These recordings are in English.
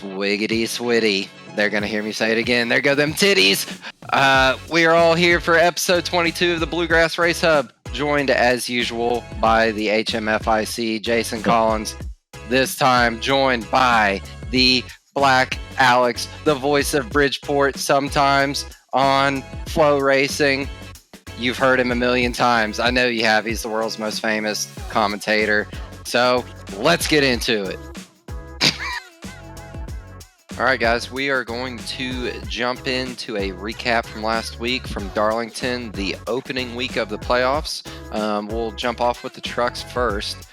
Swiggity switty. They're going to hear me say it again. There go them titties. We are all here for episode 22 of the Bluegrass Race Hub, joined as usual by the HMFIC, Jason Collins. This time joined by the Black Alex, the voice of Bridgeport, sometimes on Flow Racing. You've heard him a million times. I know you have. He's the world's most famous commentator. So let's get into it. All right, guys, we are going to jump into a recap from last week from Darlington, the opening week of the playoffs. We'll jump off with the trucks first.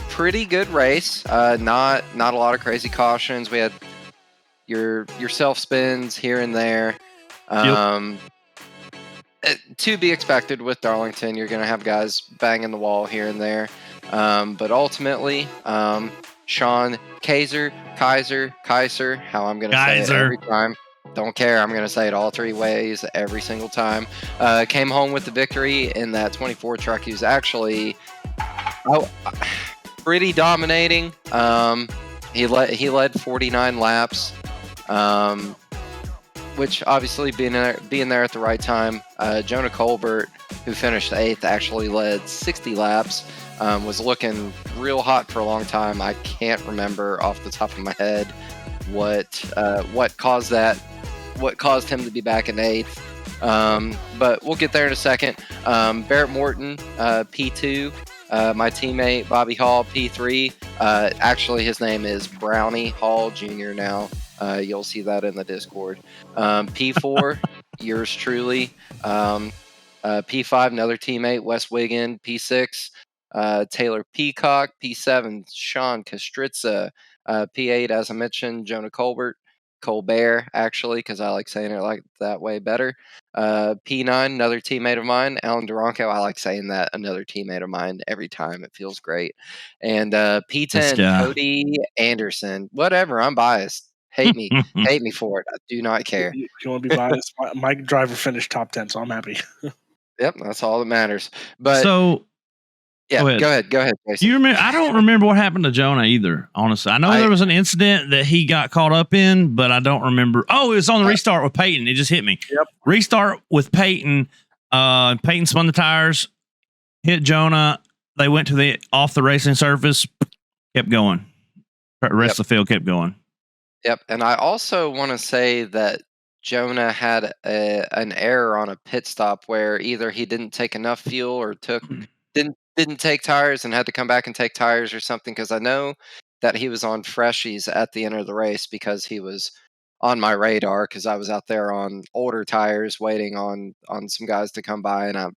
Pretty good race. Not a lot of crazy cautions. We had your self spins here and there. To be expected with Darlington, you're going to have guys banging the wall here and there. But ultimately, Sean Kaiser, how I'm going to say it every time. Don't care. I'm going to say it all three ways every single time. Came home with the victory in that 24 truck. He was actually pretty dominating. He led 49 laps, which obviously being there at the right time. Jonah Colbert, who finished 8th, actually led 60 laps. Was looking real hot for a long time. I can't remember off the top of my head what caused that, what caused him to be back in 8th. But we'll get there in a second. Barrett Morton, P2. My teammate Bobby Hall, P3. Actually, his name is Brownie Hall Jr. now. You'll see that in the Discord. P4, yours truly. P5, another teammate, Wes Wiggin. P6, Taylor Peacock. P7, Sean Kastritza. P8, as I mentioned, Jonah Colbert, actually, because I like saying it like that way better. P9, another teammate of mine, Alan Duranco. I like saying that, another teammate of mine, every time. It feels great. And P10, Cody Anderson. Whatever, I'm biased. Hate me for it. I do not care. You want to be biased? My driver finished top 10, so I'm happy. Yep, that's all that matters. But so, yeah, go ahead, Jason. Do you remember? I don't remember what happened to Jonah either. Honestly, I know there was an incident that he got caught up in, but I don't remember. Oh, it was on the restart with Peyton. It just hit me. Yep. Restart with Peyton. Peyton spun the tires, hit Jonah. They went to off the racing surface, kept going. The rest of the field kept going. Yep, and I also want to say that Jonah had an error on a pit stop where either he didn't take enough fuel or didn't take tires and had to come back and take tires or something, because I know that he was on freshies at the end of the race because he was on my radar because I was out there on older tires waiting on some guys to come by, and I'm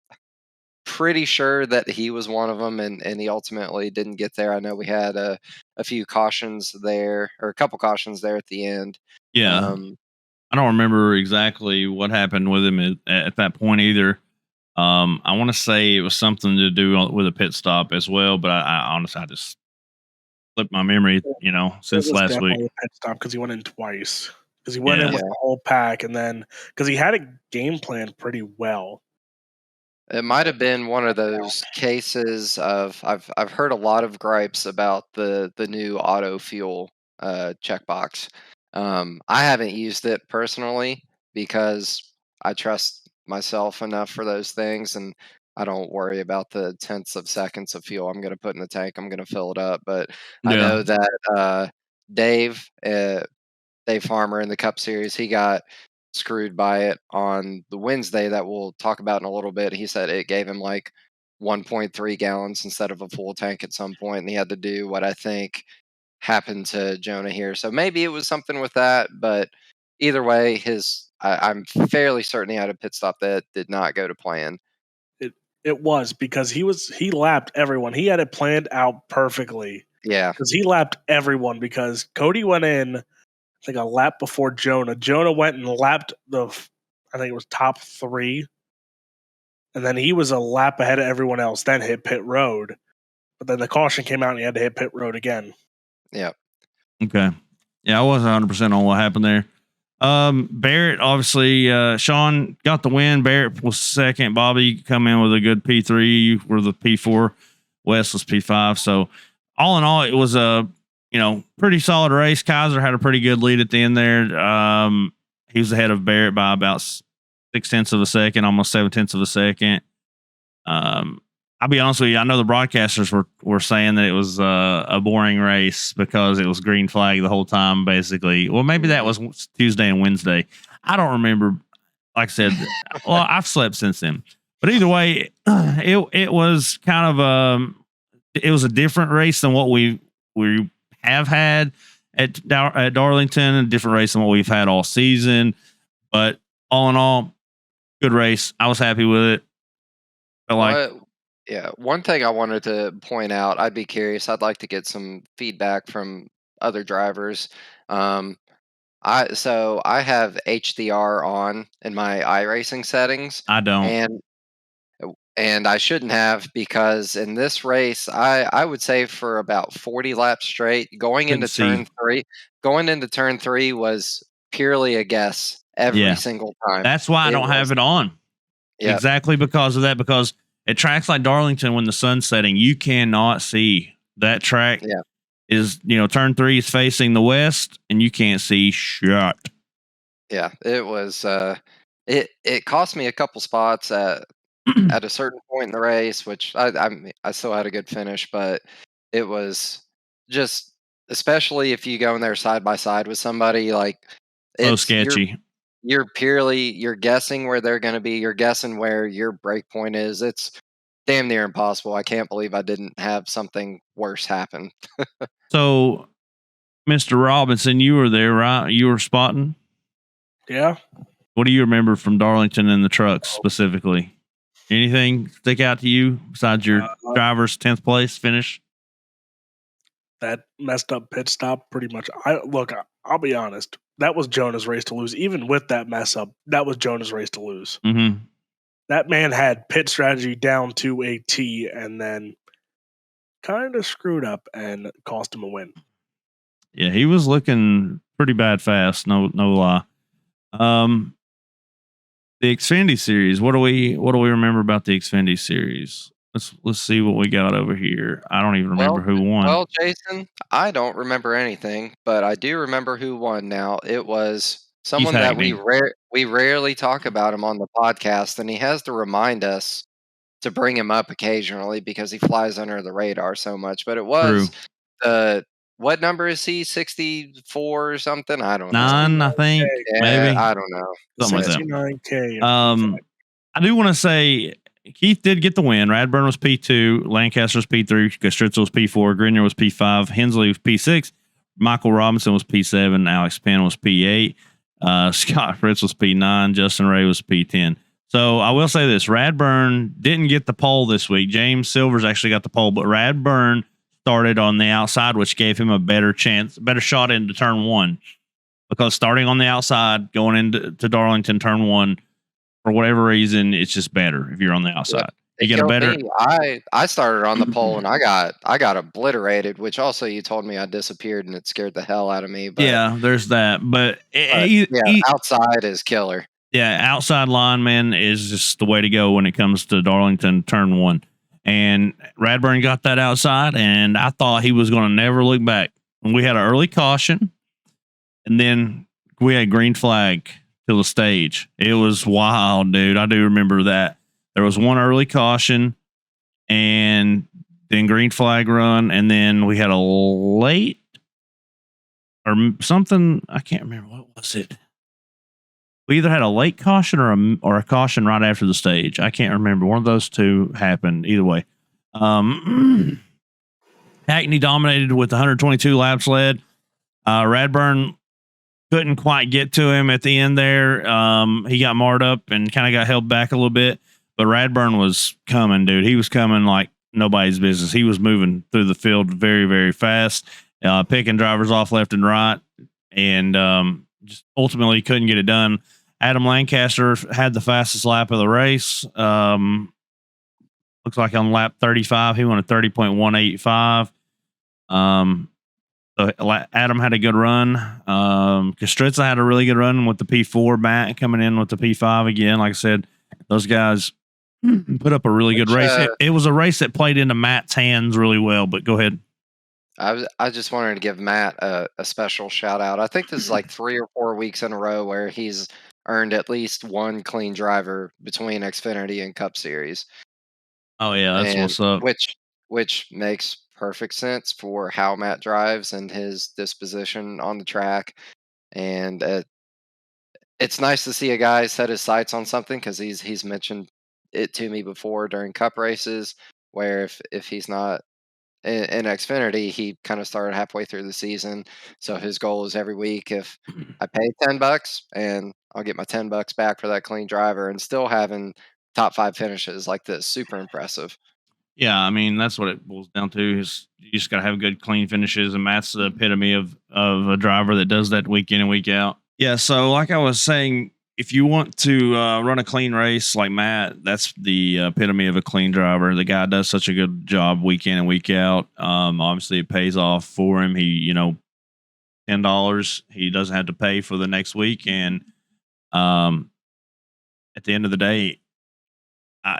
pretty sure that he was one of them, and he ultimately didn't get there. I know we had a few cautions there, or a couple cautions there at the end. Yeah. I don't remember exactly what happened with him at that point either. I want to say it was something to do with a pit stop as well, but I honestly, I just slipped my memory, since last week. A pit stop because he went in twice. Because he went in with the whole pack, and then because he had a game plan pretty well. It might have been one of those cases of I've heard a lot of gripes about the new auto fuel checkbox. I haven't used it personally because I trust myself enough for those things, and I don't worry about the tenths of seconds of fuel I'm going to put in the tank. I'm going to fill it up. But I know that Dave Farmer in the Cup Series, he got screwed by it on the Wednesday that we'll talk about in a little bit. He said it gave him like 1.3 gallons instead of a full tank at some point, and he had to do what I think happened to Jonah here. So maybe it was something with that, but either way, I'm fairly certain he had a pit stop that did not go to plan. It was because he lapped everyone. He had it planned out perfectly. Yeah. Because he lapped everyone because Cody went in, I think, a lap before Jonah. Jonah went and lapped I think it was top 3. And then he was a lap ahead of everyone else, then hit pit road. But then the caution came out and he had to hit pit road again. Yeah. Okay. Yeah, I wasn't 100% on what happened there. Barrett, obviously, Sean got the win. Barrett was second. Bobby come in with a good P3. You were the P4. Wes was P5. So all in all, it was a pretty solid race. Kaiser had a pretty good lead at the end there. He was ahead of Barrett by about 0.6 of a second, almost 0.7 of a second. I'll be honest with you. I know the broadcasters were saying that it was a boring race because it was green flag the whole time, basically. Well, maybe that was Tuesday and Wednesday. I don't remember. Like I said, well, I've slept since then. But either way, it was kind of it was a different race than what we have had at Darlington, a different race than what we've had all season. But all in all, good race. I was happy with it. One thing I wanted to point out, I'd be curious. I'd like to get some feedback from other drivers. I have HDR on in my iRacing settings. I don't. And I shouldn't have, because in this race, I would say for about 40 laps straight, going into turn three was purely a guess every single time. That's why I don't have it on. Yep. Exactly because of that. Because at tracks like Darlington, when the sun's setting, you cannot see that track. Yeah. Is turn 3 is facing the west, and you can't see shit. Yeah, it was. It cost me a couple spots at a certain point in the race, which I still had a good finish, but it was just, especially if you go in there side by side with somebody, like it's sketchy. You're guessing where they're going to be. You're guessing where your break point is. It's damn near impossible. I can't believe I didn't have something worse happen. So, Mr. Robinson, you were there, right? You were spotting? Yeah. What do you remember from Darlington and the trucks specifically? Anything stick out to you besides your driver's 10th place finish? That messed up pit stop, pretty much. I'll be honest. That was Jonah's race to lose. Even with that mess up, that was Jonah's race to lose. Mm-hmm. That man had pit strategy down to a T, and then kind of screwed up and cost him a win. Yeah, he was looking pretty bad fast. No lie. The Xfinity series. What do we remember about the Xfinity series? Let's see what we got over here. I don't even remember who won. Well, Jason, I don't remember anything, but I do remember who won. Now, it was someone that we rarely talk about him on the podcast, and he has to remind us to bring him up occasionally because he flies under the radar so much. But it was what number is he? 64 or something? I don't know. 9, I think. Yeah, maybe. I don't know. Something like that. 69K. I do want to say Keith did get the win. Radburn was P2, Lancaster was P3, Kostritza was P4, Grenier was P5, Hensley was P6, Michael Robinson was P7, Alex Penn was P8, Scott Fritz was P9, Justin Ray was P10. So I will say this: Radburn didn't get the pole this week. James Silvers actually got the pole, but Radburn started on the outside, which gave him a better shot into turn 1. Because starting on the outside, going into Darlington turn 1, for whatever reason, it's just better if you're on the outside. You get a better. I started on the pole and I got obliterated, which also you told me I disappeared and it scared the hell out of me. But yeah, there's that. But outside is killer. Yeah, outside line, man, is just the way to go when it comes to Darlington turn 1. And Radburn got that outside, and I thought he was going to never look back. And we had an early caution, and then we had green flag to the stage. It was wild, dude. I do remember that. There was one early caution, and then green flag run, and then we had a late or something. I can't remember. What was it? We either had a late caution or a caution right after the stage. I can't remember. One of those two happened. Either way. Hackney dominated with 122 laps led. Radburn couldn't quite get to him at the end there. He got marred up and kind of got held back a little bit. But Radburn was coming, dude. He was coming like nobody's business. He was moving through the field very, very fast, picking drivers off left and right, and just ultimately couldn't get it done. Adam Lancaster had the fastest lap of the race. Looks like on lap 35, he went a 30.185. So Adam had a good run. Kostritza had a really good run with the P4. Matt coming in with the P5 again. Like I said, those guys put up a really good race. It was a race that played into Matt's hands really well, but go ahead. I just wanted to give Matt a special shout out. I think this is like 3 or 4 weeks in a row where he's earned at least one clean driver between Xfinity and Cup Series, Oh yeah, that's and what's up. which makes perfect sense for how Matt drives and his disposition on the track. And it's nice to see a guy set his sights on something because he's mentioned it to me before during Cup races, where if he's not in Xfinity, he kind of started halfway through the season. So his goal is every week, if I pay $10 and I'll get my $10 back for that clean driver, and still having top 5 finishes like this, super impressive. Yeah, I mean that's what it boils down to. Is you just gotta have good, clean finishes, and Matt's the epitome of a driver that does that week in and week out. Yeah, so like I was saying, if you want to run a clean race like Matt, that's the epitome of a clean driver. The guy does such a good job week in and week out. Obviously, it pays off for him. He, $10 he doesn't have to pay for the next week, and um, at the end of the day,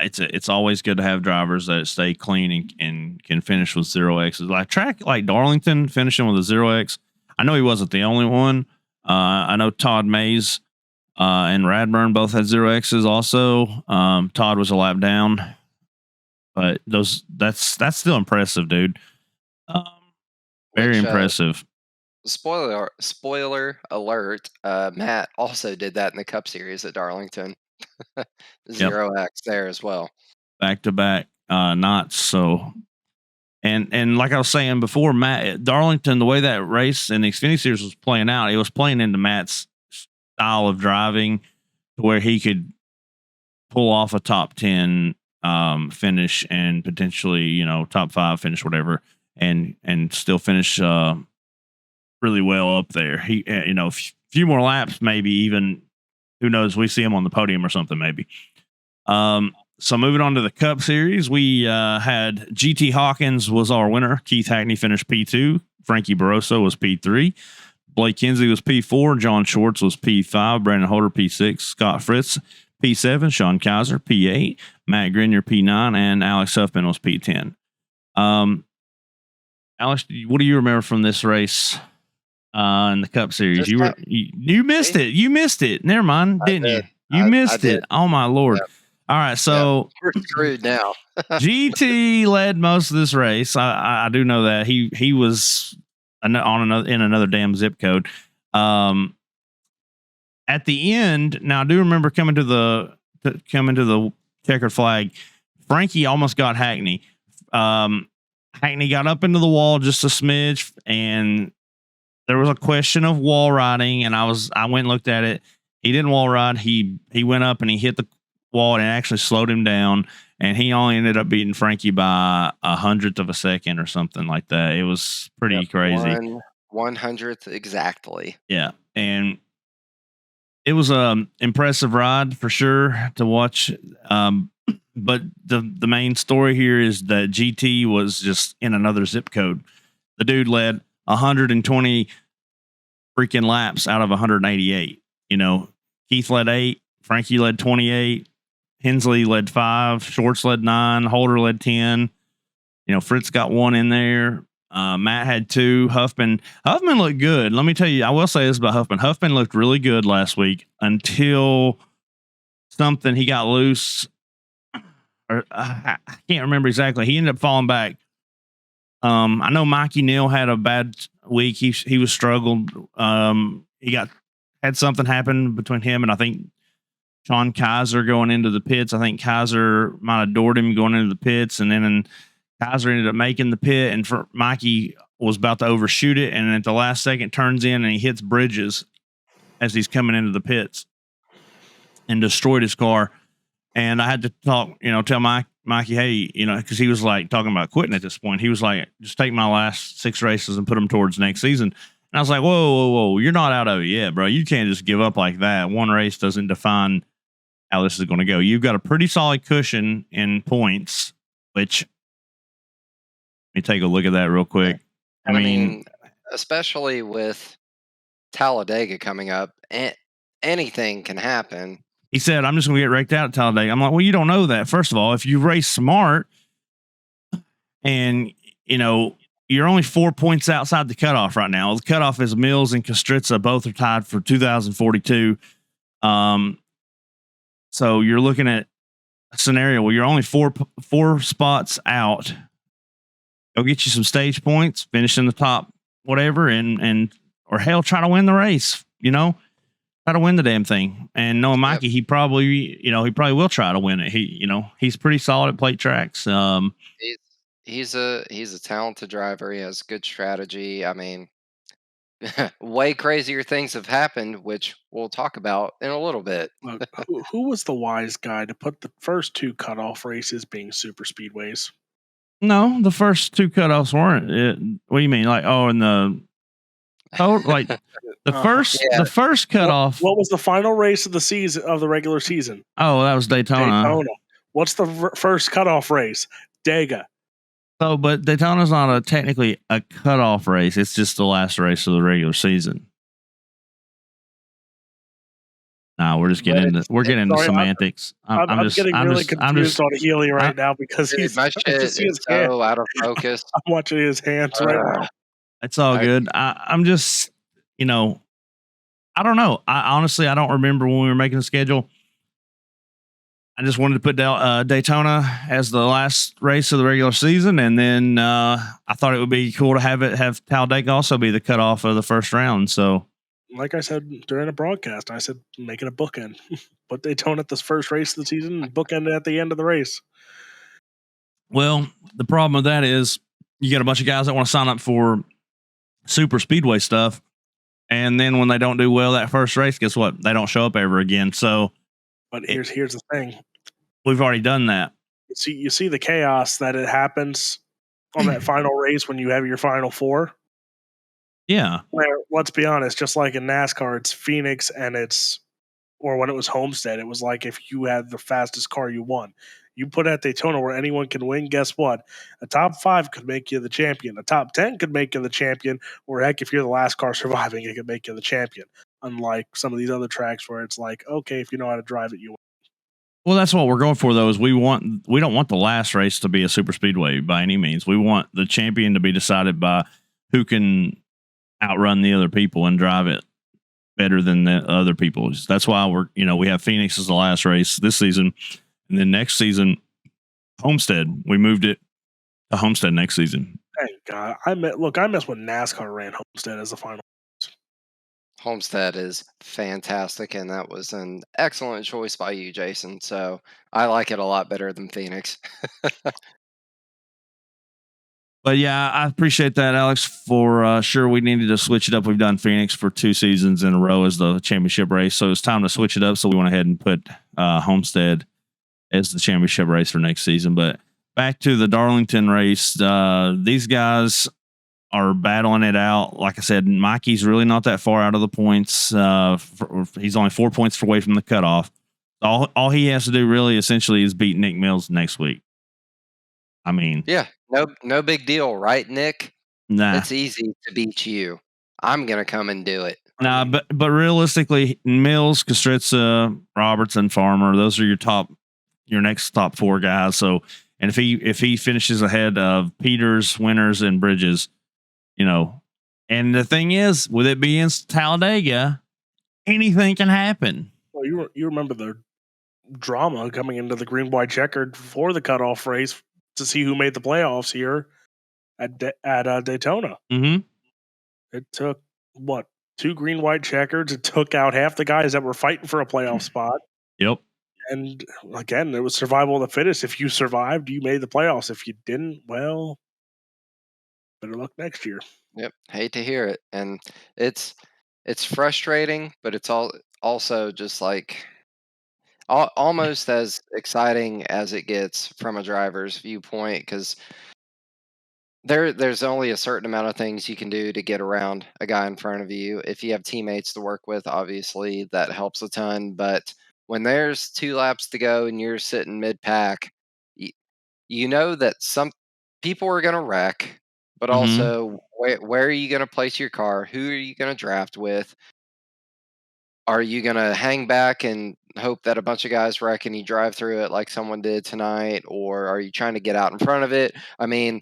it's always good to have drivers that stay clean and can finish with 0Xs. Like track like Darlington finishing with a 0X. I know he wasn't the only one. I know Todd Mays and Radburn both had 0Xs also. Todd was a lap down, but that's still impressive, dude. Very Which, impressive. spoiler alert, Matt also did that in the Cup Series at Darlington. 0X there as well. Back to back knots. So and like I was saying before, Matt Darlington, the way that race in the Xfinity Series was playing out, it was playing into Matt's style of driving to where he could pull off a top 10 finish and potentially, top 5 finish, whatever, and still finish really well up there. He, a few more laps, maybe even, who knows, we see him on the podium or something, maybe. So moving on to the Cup Series, we had GT Hawkins was our winner. Keith Hackney finished P2. Frankie Barroso was P3. Blake Kinsey was P4. John Schwartz was P5. Brandon Holder P6. Scott Fritz P7. Sean Kaiser P8. Matt Grenier P9. And Alex Huffman was P10. Alex, what do you remember from this race in the Cup Series? You missed it. You missed it. Never mind, didn't you? You missed it. Oh my Lord. Yep. All right, so we're screwed now. GT led most of this race. I do know that he was in another damn zip code. At the end, now I do remember coming to the checkered flag. Frankie almost got Hackney. Hackney got up into the wall just a smidge, and there was a question of wall riding, and I went and looked at it. He didn't wall ride. He went up and he hit the wall and actually slowed him down, and he only ended up beating Frankie by 100th of a second or something like that. It was pretty crazy. 100th exactly. Yeah, and it was a impressive ride for sure to watch. But the main story here is that GT was just in another zip code. The dude led 120 freaking laps out of 188. Keith led 8, Frankie led 28, Hensley led 5, Schwartz led 9, Holder led 10. Fritz got 1 in there. Matt had 2. Huffman looked good. Let me tell you, I will say this about Huffman. Huffman looked really good last week until he got loose. Or I can't remember exactly. He ended up falling back. I know Mikey Neal had a bad week. He was struggled. He had something happen between him and I think Sean Kaiser going into the pits. I think Kaiser might have doored him going into the pits, and then Kaiser ended up making the pit, and Mikey was about to overshoot it, and at the last second turns in and he hits Bridges as he's coming into the pits and destroyed his car. And I had to tell Mikey, hey, because he was like talking about quitting at this point. He was like, just take my last 6 races and put them towards next season. And I was like, whoa, you're not out of it yet, bro. You can't just give up like that. One race doesn't define how this is going to go. You've got a pretty solid cushion in points, which let me take a look at that real quick. I mean, especially with Talladega coming up, anything can happen. He said, I'm just going to get wrecked out at Talladega. I'm like, well, you don't know that. First of all, if you race smart and, you're only 4 points outside the cutoff right now. The cutoff is Mills and Kostritza. Both are tied for 2042. So you're looking at a scenario where you're only four spots out. Go get you some stage points, finish in the top, whatever, and or hell, try to win the race. Try to win the damn thing. And knowing Mikey, he probably will try to win it. He's pretty solid at plate tracks. He's a talented driver. He has good strategy. I mean, way crazier things have happened, which we'll talk about in a little bit. Look, who was the wise guy to put the first 2 cutoff races being super speedways? No, the first 2 cutoffs weren't. What do you mean? Like, and the the first cutoff. What was the final race of the season of the regular season? Oh, that was Daytona. What's the first cutoff race? Dega. So, but Daytona's not technically a cutoff race. It's just the last race of the regular season. No, we're just getting into semantics. I'm just getting really confused on Healy right now because my shit is so out of focus. I'm watching his hands right now. It's all good. I'm just, I don't know. Honestly, I don't remember when we were making the schedule. I just wanted to put Daytona as the last race of the regular season, and then I thought it would be cool to have Talladega also be the cutoff of the first round. So, like I said during a broadcast, I said make it a bookend. Put Daytona at the first race of the season and bookend it at the end of the race. Well, the problem with that is you get a bunch of guys that want to sign up for super speedway stuff, and then when they don't do well that first race, guess what? They don't show up ever again. So, but here's the thing: we've already done that. You see the chaos that it happens on that final race when you have your final 4. Yeah. Where, let's be honest, just like in NASCAR, it's Phoenix or when it was Homestead, it was like if you had the fastest car, you won. You put at Daytona where anyone can win, guess what? A top 5 could make you the champion. A top 10 could make you the champion. Or heck, if you're the last car surviving, it could make you the champion. Unlike some of these other tracks where it's like, okay, if you know how to drive it, you win. Well, that's what we're going for, though, is we don't want the last race to be a super speedway by any means. We want the champion to be decided by who can outrun the other people and drive it better than the other people. That's why we have Phoenix as the last race this season. And then next season, Homestead, we moved it to Homestead next season. Thank God. I miss when NASCAR ran Homestead as the final. Homestead is fantastic, and that was an excellent choice by you, Jason. So I like it a lot better than Phoenix. But yeah, I appreciate that, Alex. For sure, we needed to switch it up. We've done Phoenix for 2 seasons in a row as the championship race, so it's time to switch it up. So we went ahead and put Homestead as the championship race for next season. But back to the Darlington race, these guys are battling it out. Like I said, Mikey's really not that far out of the points. He's only 4 points away from the cutoff. All he has to do really essentially is beat Nick Mills next week. I mean, yeah, no big deal, right, Nick? Nah, it's easy to beat you. I'm gonna come and do it. Nah, but realistically, Mills, Kostritza, Robertson, Farmer, those are your next top 4 guys. So, and if he finishes ahead of Peters, Winters, and Bridges, and the thing is, with it being Talladega, anything can happen. Well, you remember the drama coming into the green white checkered for the cutoff race to see who made the playoffs here at Daytona. Mm-hmm. It took 2 green white checkers. It took out half the guys that were fighting for a playoff spot. Yep. And again, it was survival of the fittest. If you survived, you made the playoffs. If you didn't, well, better luck next year. Yep. Hate to hear it. And it's frustrating, but it's also just like almost as exciting as it gets from a driver's viewpoint, because there's only a certain amount of things you can do to get around a guy in front of you. If you have teammates to work with, obviously that helps a ton. But when there's 2 laps to go and you're sitting mid-pack, you know that some people are going to wreck, but also where are you going to place your car? Who are you going to draft with? Are you going to hang back and hope that a bunch of guys wreck and you drive through it like someone did tonight? Or are you trying to get out in front of it? I mean,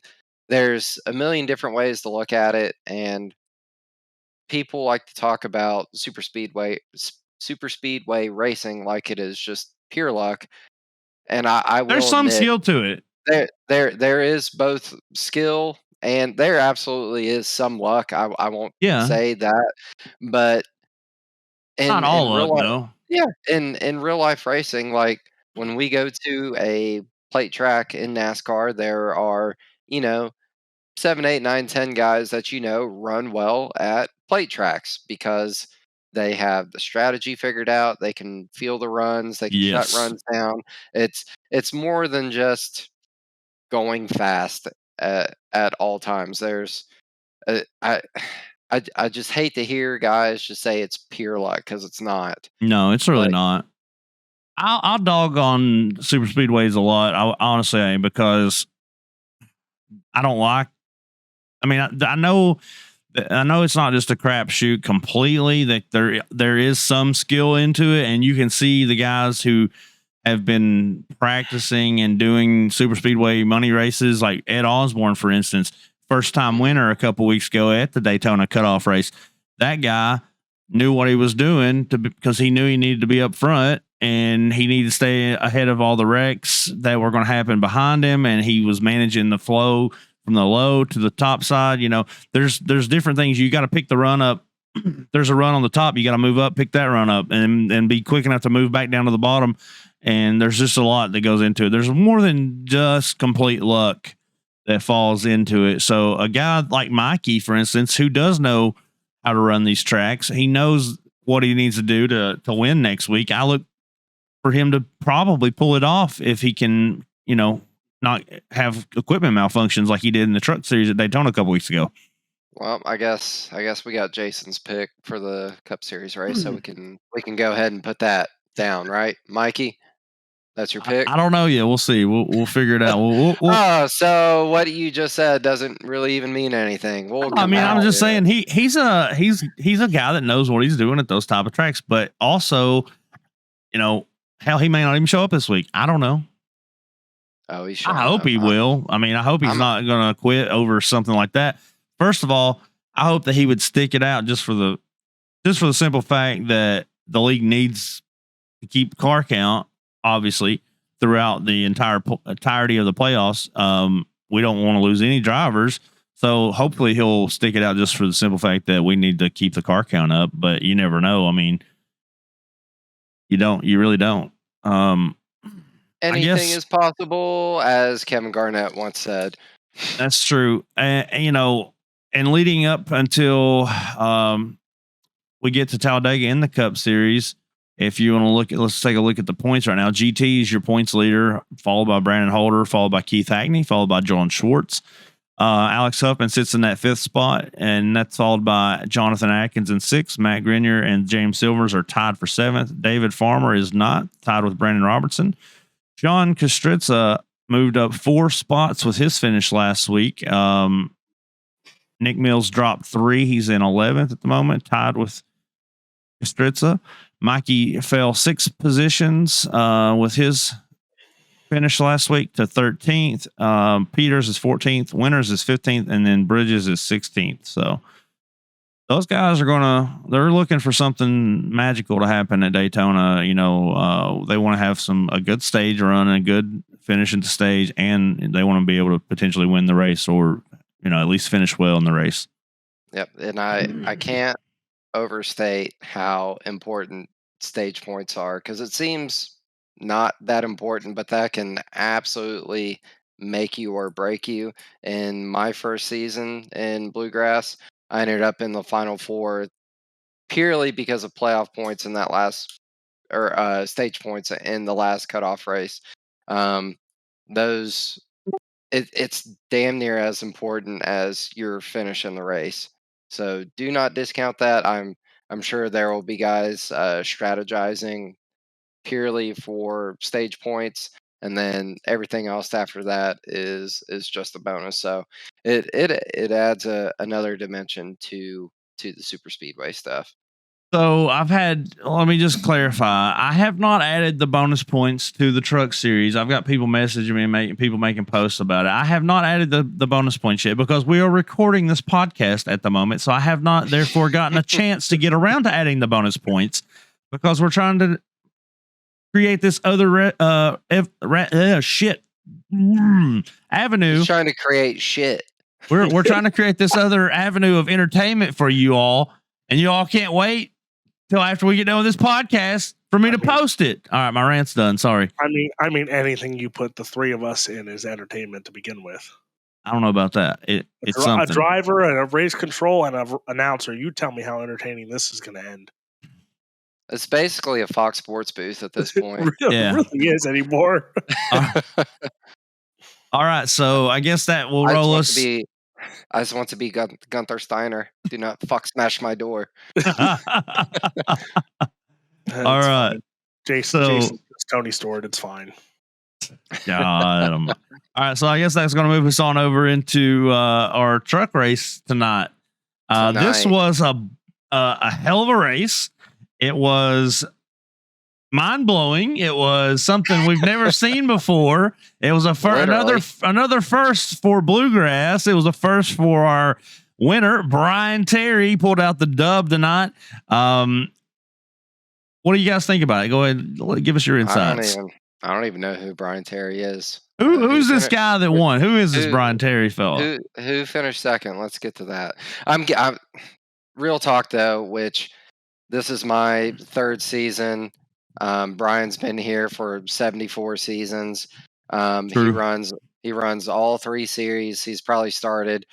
there's a million different ways to look at it, and people like to talk about super speedway racing like it is just pure luck. And I There's will some admit skill to it. there is both skill and there absolutely is some luck. I won't Yeah. say that, but Not in all real luck life, though. yeah, in real life racing, like when we go to a plate track in NASCAR, there are, you know, 7, 8, 9, 10 guys that run well at plate tracks because they have the strategy figured out. They can feel the runs. They can shut Yes. runs down. It's more than just going fast at all times. There's I I just hate to hear guys just say it's pure luck because it's not. No, it's really Like, not. I'll dog on super speedways a lot. Honestly, I am, because I don't like. I mean, I know it's not just a crapshoot completely. That there is some skill into it, and you can see the guys who have been practicing and doing super speedway money races, like Ed Osborne, for instance, first time winner a couple weeks ago at the Daytona cutoff race. That guy knew what he was doing because he knew he needed to be up front and he needed to stay ahead of all the wrecks that were going to happen behind him. And he was managing the flow from the low to the top side. There's different things. You got to pick the run up. There's a run on the top. You got to move up, pick that run up, and be quick enough to move back down to the bottom. And there's just a lot that goes into it. There's more than just complete luck that falls into it. So a guy like Mikey, for instance, who does know how to run these tracks, he knows what he needs to do to win next week. I look for him to probably pull it off if he can, not have equipment malfunctions like he did in the truck series at Daytona a couple weeks ago. well, I guess we got Jason's pick for the Cup Series race, so we can go ahead and put that down, right, Mikey? That's your pick. I don't know yet. We'll see. We'll figure it out. Oh, so what you just said doesn't really even mean anything. We'll I come mean, I'm back just to it. saying he's a guy that knows what he's doing at those type of tracks, but also, hell, he may not even show up this week. I don't know. Oh, he's I showing hope up. he will. I mean, I hope he's I'm- not going to quit over something like that. First of all, I hope that he would stick it out just for the simple fact that the league needs to keep car count, obviously, throughout the entirety of the playoffs. We don't want to lose any drivers. So hopefully he'll stick it out just for the simple fact that we need to keep the car count up. But you never know. I mean, you really don't. Anything is possible, as Kevin Garnett once said. That's true. And leading up until we get to Talladega in the Cup Series, if you want to let's take a look at the points right now. GT is your points leader, followed by Brandon Holder, followed by Keith Hackney, followed by John Schwartz. Alex Huffman sits in that 5th spot, and that's followed by Jonathan Atkins in 6th. Matt Grenier and James Silvers are tied for 7th. David Farmer is not, tied with Brandon Robertson. John Kostritza moved up 4 spots with his finish last week. Nick Mills dropped 3. He's in 11th at the moment, tied with Kostritza. Mikey fell 6 positions with his finish last week to 13th. Peters is 14th. Winters is 15th. And then Bridges is 16th. So those guys they're looking for something magical to happen at Daytona. They want to have a good stage run and a good finish at the stage, and they want to be able to potentially win the race or, at least finish well in the race. Yep, and I can't overstate how important stage points are, because it seems not that important, but that can absolutely make you or break you. In my first season in Bluegrass, I ended up in the Final Four purely because of playoff points in that last, or stage points in the last cutoff race. Those it's damn near as important as your finish in the race. So do not discount that. I'm sure there will be guys strategizing purely for stage points, and then everything else after that is just a bonus. So it adds another dimension to the super speedway stuff. So let me just clarify. I have not added the bonus points to the truck series. I've got people messaging me, people making posts about it. I have not added the bonus points yet because we are recording this podcast at the moment. So I have not therefore gotten a chance to get around to adding the bonus points because we're trying to create this other avenue. He's trying to create shit. We're trying to create this other avenue of entertainment for you all, and you all can't wait till after we get done with this podcast for me to post it. All right, my rant's done. Sorry. I mean, anything you put the three of us in is entertainment to begin with. I don't know about that. It's something. A driver and a race control and an announcer. You tell me how entertaining this is going to end. It's basically a Fox Sports booth at this point. It really is anymore. All right, so I guess that will roll us. I just want to be Gunther Steiner. Do not fuck smash my door. All right. Jason Tony Stewart. It's fine. God. All right, so I guess that's going to move us on over into our truck race tonight. This was a hell of a race. It was mind-blowing. It was something we've never seen before. It was another first for Bluegrass. It was a first for our winner, Brian Terry, pulled out the dub tonight. What do you guys think about it? Go ahead, give us your insights. I don't even know who Brian Terry is. Who's this guy that won? Who is this Brian Terry fella? Who finished second? Let's get to that. I'm real talk though, which this is my third season. Brian's been here for 74 seasons. He runs all three series. He's probably started,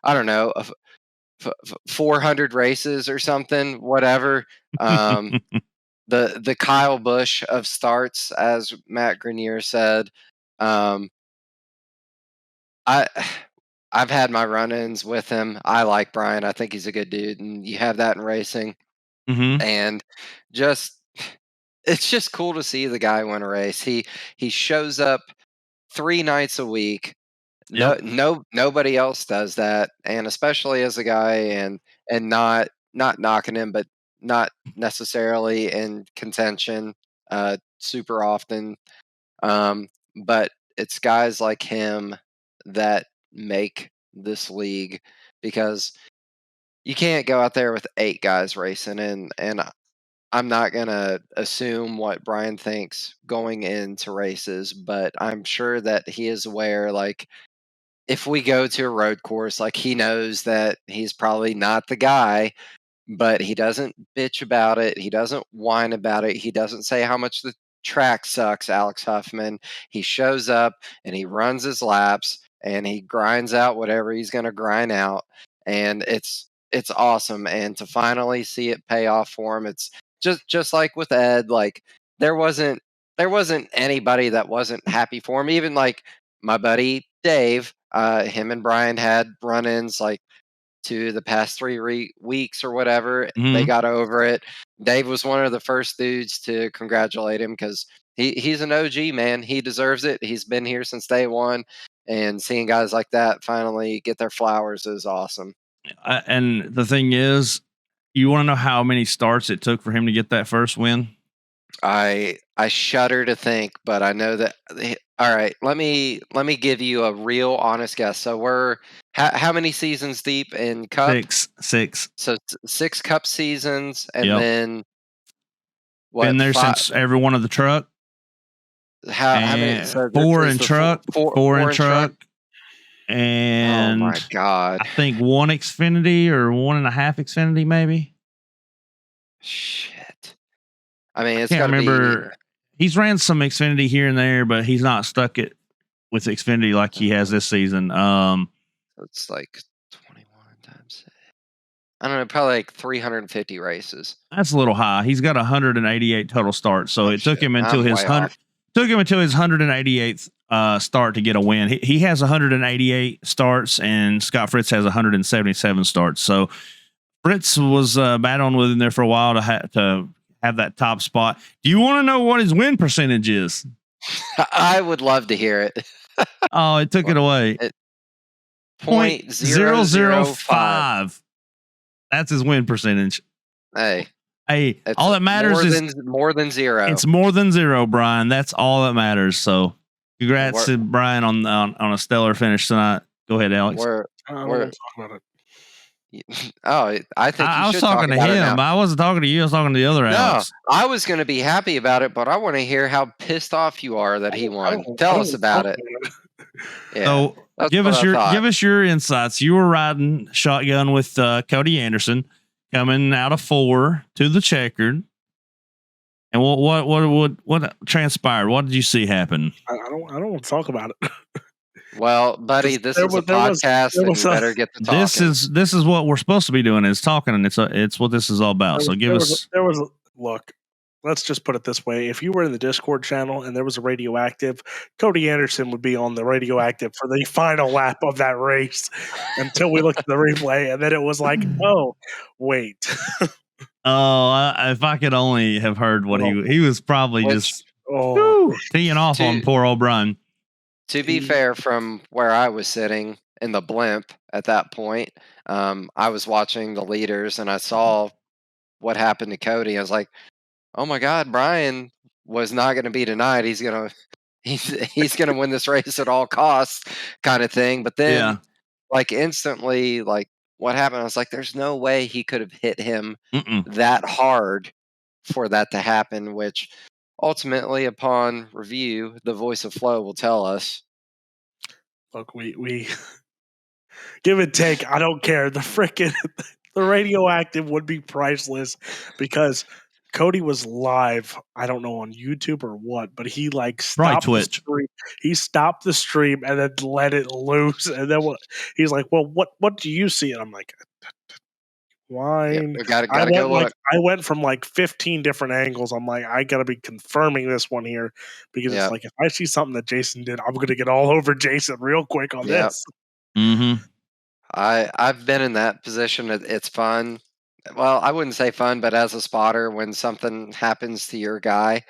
I don't know, 400 races or something, whatever. The Kyle Busch of starts, as Matt Grenier said. I've had my run-ins with him. I like Brian. I think he's a good dude, and you have that in racing. Mm-hmm. And it's just cool to see the guy win a race. He shows up 3 nights a week. Yep. Nobody else does that, and especially as a guy, and not knocking him, but not necessarily in contention super often. But it's guys like him that make this league, because you can't go out there with 8 guys racing, and I'm not going to assume what Brian thinks going into races, but I'm sure that he is aware, like, if we go to a road course, like, he knows that he's probably not the guy, but he doesn't bitch about it. He doesn't whine about it. He doesn't say how much the track sucks, Alex Huffman. He shows up and he runs his laps and he grinds out whatever he's going to grind out. And it's awesome. And to finally see it pay off for him, it's just like with Ed, like there wasn't anybody that wasn't happy for him. Even like my buddy Dave, him and Brian had run-ins like the past 3 weeks or whatever. Mm-hmm. They got over it. Dave was one of the first dudes to congratulate him, because he's an OG, man. He deserves it. He's been here since day one, and seeing guys like that finally get their flowers is awesome. And the thing is, you want to know how many starts it took for him to get that first win? I shudder to think, but I know that. All right, let me give you a real honest guess. So we're how many seasons deep in Cup? 6. So 6 Cup seasons, and then what? Been there since every one of the truck. How many? So 4 in truck. 4 in truck. And oh my God, I think 1 Xfinity or 1.5 Xfinity, maybe. Shit. I mean, it's I can't remember. He's ran some Xfinity here and there, but he's not stuck it with Xfinity like he has this season. It's like 21 times. I don't know, probably like 350 races. That's a little high. He's got 188 total starts, so it took him until his 188th start to get a win. He has 188 starts, and Scott Fritz has 177 starts. So Fritz was battling with him there for a while to have that top spot. Do you want to know what his win percentage is? I would love to hear it. Oh, it took it away. 0.005. That's his win percentage. Hey, Hey, It's all that matters is more than zero. it's more than zero, Brian. That's all that matters. So, congrats We're- to Brian on a stellar finish tonight. Go ahead, Alex. I don't want to talk about it. Oh, I think you I was should talking talk to about it him. now. I wasn't talking to you. I was talking to the other No, Alex. I was going to be happy about it, but I want to hear how pissed off you are that he won. I Tell don't us about talk it. about Yeah, So that's give what us I thought. give us your insights. You were riding shotgun with Cody Anderson coming out of 4 to the checkered. And what transpired? What did you see happen? I don't want to talk about it. Well, buddy, this There is a was- there was- podcast, there and was you a- better get to talking. This is what we're supposed to be doing is talking, and it's what this is all about. So give us. Look. Let's just put it this way: if you were in the Discord channel and there was a radioactive, Cody Anderson would be on the radioactive for the final lap of that race until we looked at the replay, and then it was like, oh, wait. Oh, if I could only have heard what he was probably just teeing off on poor old Brian. To be fair, from where I was sitting in the blimp at that point, I was watching the leaders and I saw what happened to Cody. I was like, "Oh my God, Brian was not going to be tonight. He's gonna win this race at all costs," kind of thing. But then, like instantly, like what happened? I was like, "There's no way he could have hit him that hard for that to happen." Which ultimately, upon review, the voice of Flow will tell us. Look, we give and take. I don't care. The radioactive would be priceless because Cody was live. I don't know on YouTube or what, but he like stopped the stream. He stopped the stream and then let it loose. And then he's like, "Well, what do you see?" And I'm like, "Wine." Gotta go look. I went from like 15 different angles. I'm like, I gotta be confirming this one here because it's like if I see something that Jason did, I'm gonna get all over Jason real quick on this. Mm-hmm. I've been in that position. It's fun. Well, I wouldn't say fun, but as a spotter, when something happens to your guy,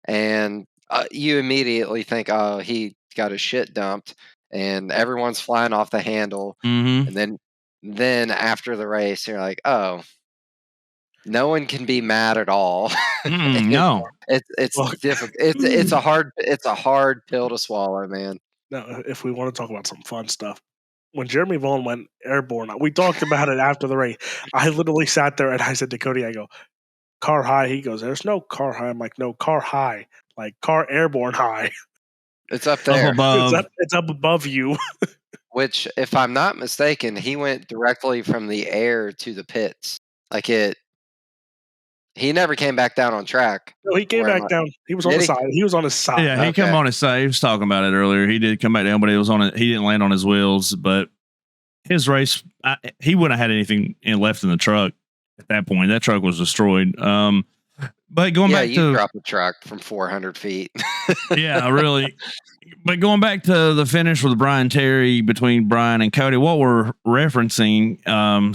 and you immediately think, "Oh, he got his shit dumped," and everyone's flying off the handle, and then after the race, you're like, "Oh, no one can be mad at all." No, it's difficult. It's a hard pill to swallow, man. Now, if we want to talk about some fun stuff, when Jeremy Vaughn went airborne, we talked about it after the race. I literally sat there and I said to Cody, I go, "Car high." He goes, "There's no car high." I'm like, "No, car high, like car airborne high." It's up there. It's up above you. Which, if I'm not mistaken, he went directly from the air to the pits. Like he never came back down on track. No, he came back down. He was on the side. He was on his side. Yeah, he came on his side. He was talking about it earlier. He did come back down, but it was on it. He didn't land on his wheels. But his race, he wouldn't have had anything left in the truck at that point. That truck was destroyed. But going back to drop a truck from 400 feet. Yeah, really. But going back to the finish with Brian Terry between Brian and Cody, what we're referencing,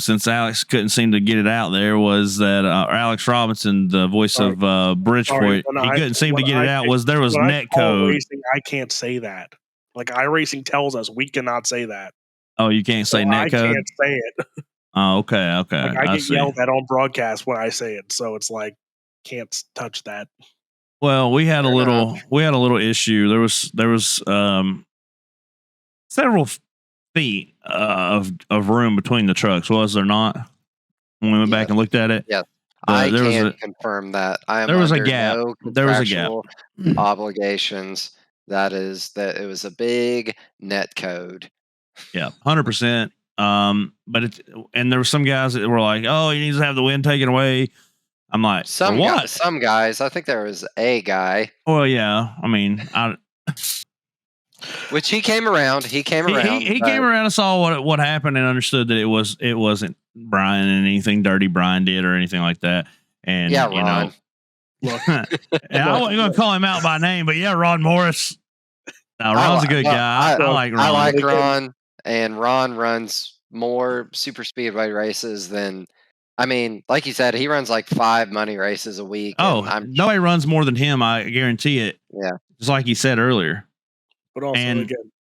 since Alex couldn't seem to get it out there, was that Alex Robinson, the voice of Bridgeport, he couldn't seem to get it out. Was there was net code? Racing, I can't say that. Like iRacing tells us, we cannot say that. Oh, you can't say net code. I can't say it. Oh, okay. Like I get yelled at on broadcast when I say it, so it's like can't touch that. Well, we had a little issue. There was several feet of room between the trucks, was there not? When we went back and looked at it, yes, I can confirm that. There was a gap. There was a gap. Obligations. That it was a big net code. Yeah, 100%. But there were some guys that were like, "Oh, he needs to have the wind taken away." I'm like, some guys. I think there was a guy. Well, yeah. I mean, which he came around. He came around. He came around and saw what happened and understood that it wasn't Brian and anything dirty Brian did or anything like that. And yeah, you Ron. Know, and I wasn't going to call him out by name, but yeah, Ron Morris. No, Ron's a good guy. I like Ron. I like Ron, and Ron runs more super speedway races than. I mean, like you said, he runs like 5 money races a week. Oh, nobody runs more than him. I guarantee it. Yeah. Just like you said earlier. But also, again,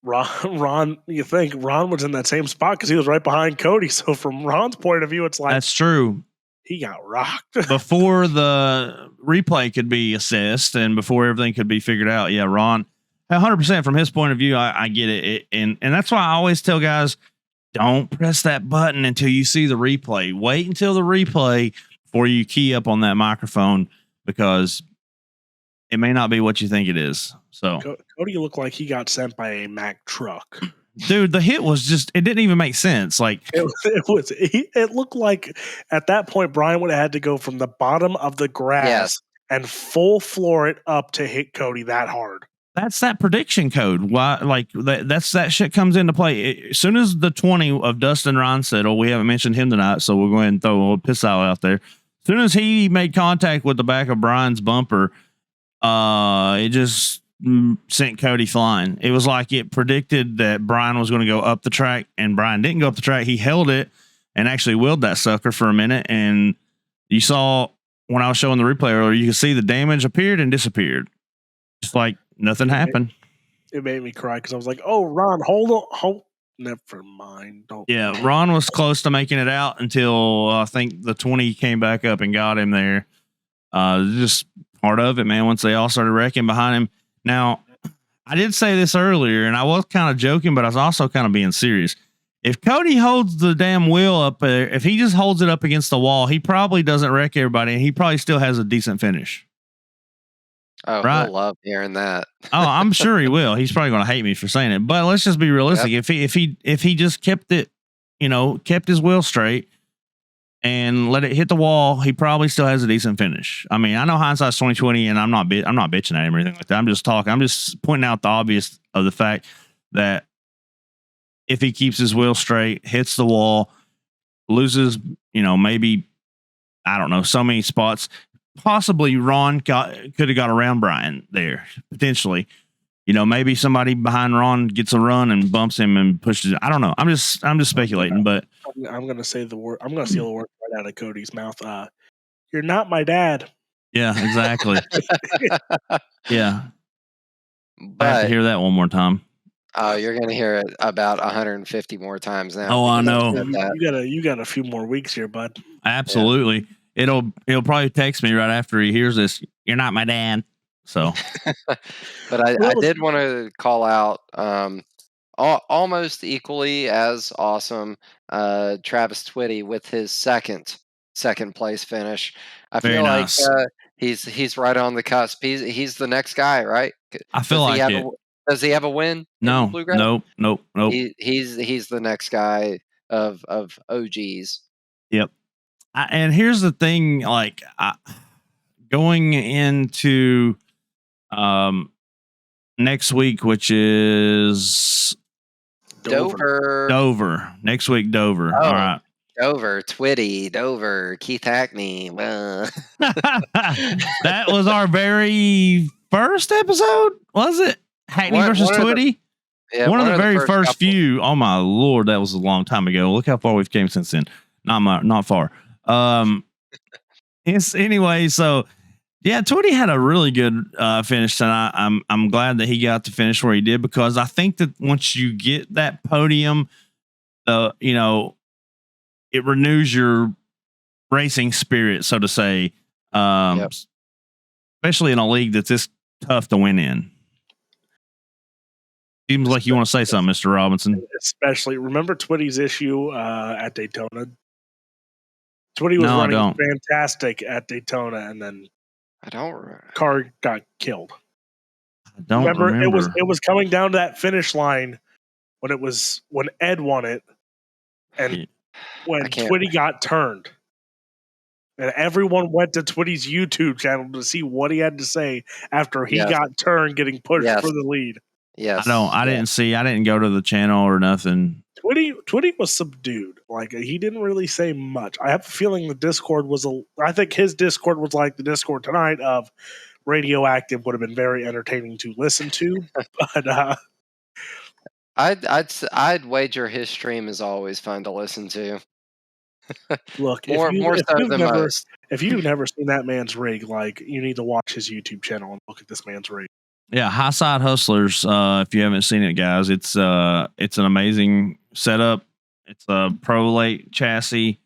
Ron, you think Ron was in that same spot because he was right behind Cody. So from Ron's point of view, it's like. That's true. He got rocked. Before the replay could be assessed and before everything could be figured out. Yeah, Ron, 100% from his point of view, I get it. And that's why I always tell guys, don't press that button until you see the replay. Wait until the replay before you key up on that microphone, because it may not be what you think it is. So Cody looked like he got sent by a Mack truck. Dude, the hit was just, it didn't even make sense. Like it looked like at that point Brian would have had to go from the bottom of the grass and full floor it up to hit Cody that hard. That's that prediction code. Why, like that shit comes into play as soon as the 20 of Dustin Ronsettle. We haven't mentioned him tonight, so we'll go ahead and throw a little piss out there. As soon as he made contact with the back of Brian's bumper, it just sent Cody flying. It was like it predicted that Brian was going to go up the track, and Brian didn't go up the track. He held it and actually wheeled that sucker for a minute. And you saw when I was showing the replay earlier, you could see the damage appeared and disappeared. Just like nothing happened. It made me cry because I was like, "Oh, Ron, hold on, never mind." Don't. Yeah, Ron was close to making it out until I think the 20 came back up and got him there. Just part of it, man. Once they all started wrecking behind him. Now, I did say this earlier, and I was kind of joking, but I was also kind of being serious. If Cody holds the damn wheel up there, if he just holds it up against the wall, he probably doesn't wreck everybody, and he probably still has a decent finish. Oh, right. He'll love hearing that. Oh, I'm sure he will. He's probably going to hate me for saying it, but let's just be realistic. Yep. If he just kept it, kept his wheel straight and let it hit the wall, he probably still has a decent finish. I mean, I know hindsight's 20/20, and I'm not bitching at him or anything like that. I'm just pointing out the obvious of the fact that if he keeps his wheel straight, hits the wall, loses, maybe, I don't know, so many spots. Possibly Ron could have got around Brian there potentially. Maybe somebody behind Ron gets a run and bumps him and pushes it. I don't know. I'm just speculating, but I'm going to say the word. I'm going to steal the word right out of Cody's mouth. You're not my dad. Yeah, exactly. Yeah. But I have to hear that one more time. Oh, you're going to hear it about 150 more times now. Oh, I know. You got a few more weeks here, bud. Absolutely. Yeah. He'll probably text me right after he hears this. You're not my dad. So, but I did want to call out almost equally as awesome Travis Twitty with his second place finish. I feel like he's right on the cusp. He's the next guy, right? I feel like it. Does he have a win? No, nope. He's the next guy of OGs. Yep. And here's the thing, like going into next week, which is Dover. Next week, Dover. Oh, all right. Dover, Twitty, Dover, Keith Hackney. That was our very first episode, was it? Hackney versus Twitty? One of the very first few. Oh my Lord, that was a long time ago. Look how far we've came since then. Not far. Anyway, so yeah, Twitty had a really good finish tonight. I'm glad that he got to finish where he did, because I think that once you get that podium, it renews your racing spirit, so to say. Especially in a league that's this tough to win in. Seems like you want to say something, Mr. Robinson. Especially, remember Twitty's issue at Daytona? Twitty was running fantastic at Daytona, and then car got killed. I don't remember. It was coming down to that finish line when Ed won it, and when Twitty got turned, and everyone went to Twitty's YouTube channel to see what he had to say after he got turned, getting pushed for the lead. Yes, I didn't go to the channel or nothing. Twitty was subdued. Like, he didn't really say much. I have a feeling the Discord I think his Discord was like the Discord tonight of Radioactive. Would have been very entertaining to listen to. But I'd wager his stream is always fun to listen to. Look, if you've never seen that man's rig, like, you need to watch his YouTube channel and look at this man's rig. Yeah, High Side Hustlers. If you haven't seen it, guys, it's an amazing setup. It's a Prolate chassis.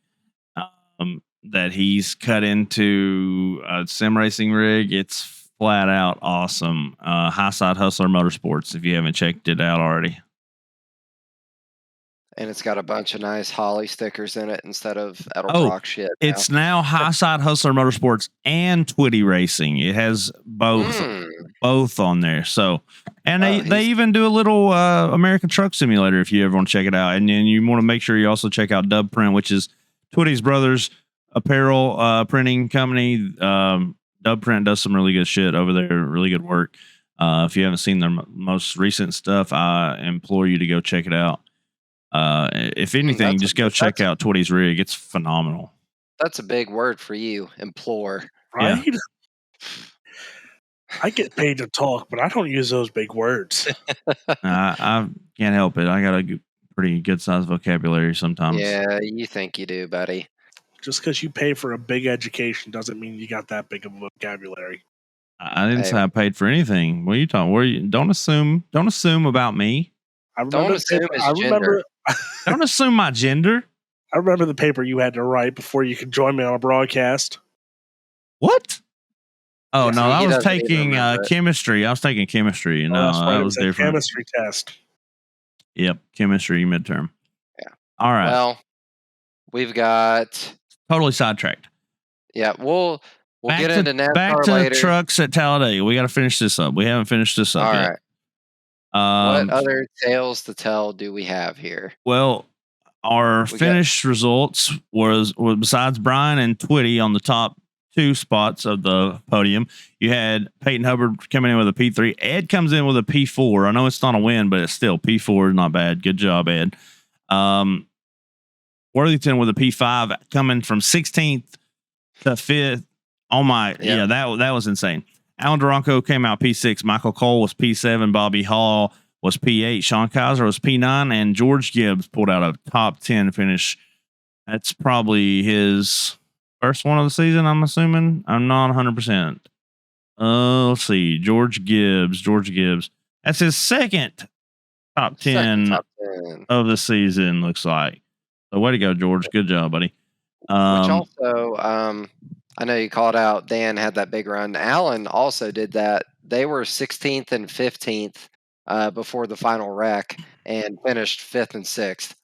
that he's cut into a sim racing rig. It's flat out awesome. High Side Hustler Motorsports, if you haven't checked it out already. And it's got a bunch of nice Holly stickers in it instead of Edelbrock shit. It's now High Side Hustler Motorsports and Twitty Racing. It has both on there. So, and they even do a little American Truck Simulator if you ever want to check it out. And then you want to make sure you also check out Dub Print, which is Twitty's brothers apparel printing company. Dub Print does some really good shit over there. Really good work. If you haven't seen their most recent stuff, I implore you to go check it out. If anything, just go check out Twitty's rig. It's phenomenal. That's a big word for you. Implore. Right? Yeah. I get paid to talk, but I don't use those big words. I can't help it. I got a pretty good sized vocabulary sometimes. Yeah, you think you do, buddy. Just because you pay for a big education doesn't mean you got that big of a vocabulary. I didn't say I paid for anything. What are you talking? Don't assume about me. Don't assume his gender. Don't assume my gender. I remember the paper you had to write before you could join me on a broadcast. What? Oh, no, I was taking chemistry. I was taking chemistry. No, that was different. Chemistry test. Yep, chemistry midterm. Yeah. All right. Well, we've got... Totally sidetracked. Yeah, we'll get into NASCAR back to later. Trucks at Talladega. We got to finish this up. We haven't finished this up yet. All right. What other tales to tell do we have here? Well, our finished results was besides Brian and Twitty on the top 2 spots of the podium, you had Peyton Hubbard coming in with a P3. Ed comes in with a P4. I know it's not a win, but it's still P4 is not bad. Good job, Ed. Worthington with a P5 coming from 16th to 5th. Oh my, yeah, that was insane. Alan Duranco came out P6. Michael Cole was P7. Bobby Hall was P8. Sean Kaiser was P9. And George Gibbs pulled out a top 10 finish. That's probably his first one of the season, I'm assuming. I'm not 100%. Let's see. George Gibbs. That's his second top 10 of the season, looks like. So way to go, George. Good job, buddy. Which also, I know you called out Dan had that big run. Allen also did that. They were 16th and 15th before the final wreck and finished 5th and 6th.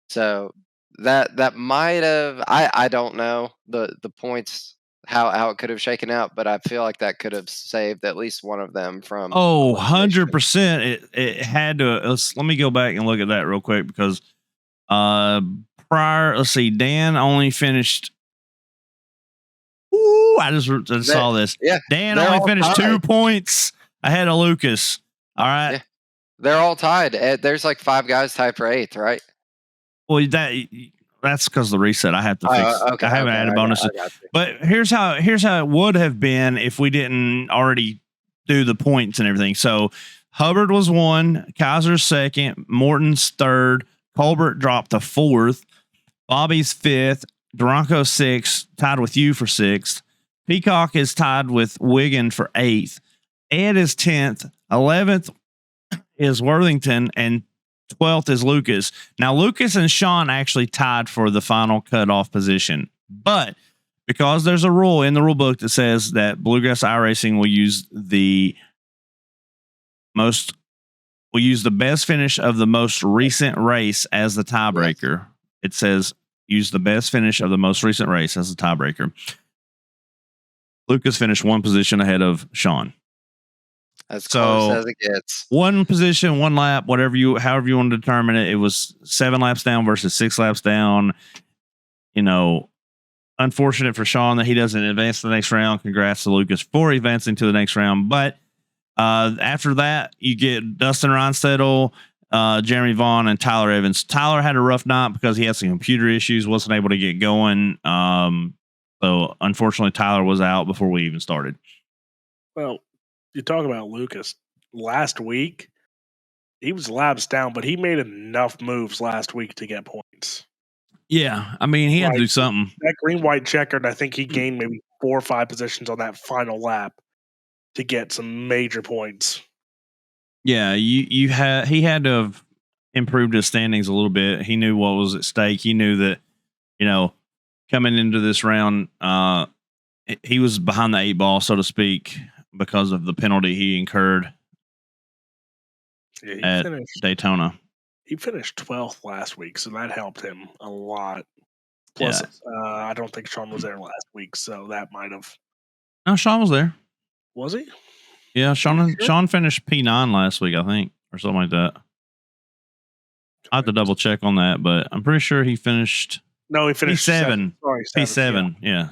So that might have, I don't know the points, how it could have shaken out, but I feel like that could have saved at least one of them from. 100%. It had to. Let me go back and look at that real quick because let's see, Dan only finished. I just saw this. Yeah, Dan only finished 2 points ahead of Lucas. All right. Yeah. They're all tied. There's like 5 guys tied for 8th, right? Well, that's because of the reset. I have to fix. Okay, I haven't added bonuses. But here's how it would have been if we didn't already do the points and everything. So Hubbard was 1, Kaiser's 2nd, Morton's 3rd, Colbert dropped to 4th, Bobby's 5th, Duranco 6th, tied with you for 6th. Peacock is tied with Wiggin for 8th. Ed is 10th. 11th is Worthington, and 12th is Lucas. Now, Lucas and Sean actually tied for the final cutoff position. But because there's a rule in the rule book that says that Bluegrass iRacing will use the best finish of the most recent race as the tiebreaker. It says use the best finish of the most recent race as the tiebreaker. Lucas finished 1 position ahead of Sean. As close as it gets. 1 position, 1 lap, however you want to determine it. It was 7 laps down versus 6 laps down. You know, unfortunate for Sean that he doesn't advance to the next round. Congrats to Lucas for advancing to the next round. But after that, you get Dustin Ronstedel, Jeremy Vaughn, and Tyler Evans. Tyler had a rough night because he had some computer issues, wasn't able to get going. So unfortunately, Tyler was out before we even started. Well, you talk about Lucas. Last week, he was laps down, but he made enough moves last week to get points. Yeah, I mean, he had to do something. That green-white checkered, I think he gained maybe 4 or 5 positions on that final lap to get some major points. Yeah, he had to have improved his standings a little bit. He knew what was at stake. He knew that, you know, coming into this round, he was behind the 8-ball, so to speak, because of the penalty he incurred at Daytona. He finished 12th last week, so that helped him a lot. Plus, I don't think Sean was there last week, so that might have. No, Sean was there. Was he? Yeah, Sean finished P9 last week, I think, or something like that. I have to double check on that, but I'm pretty sure he finished. No, he finished P7. Sorry, P7. Yeah.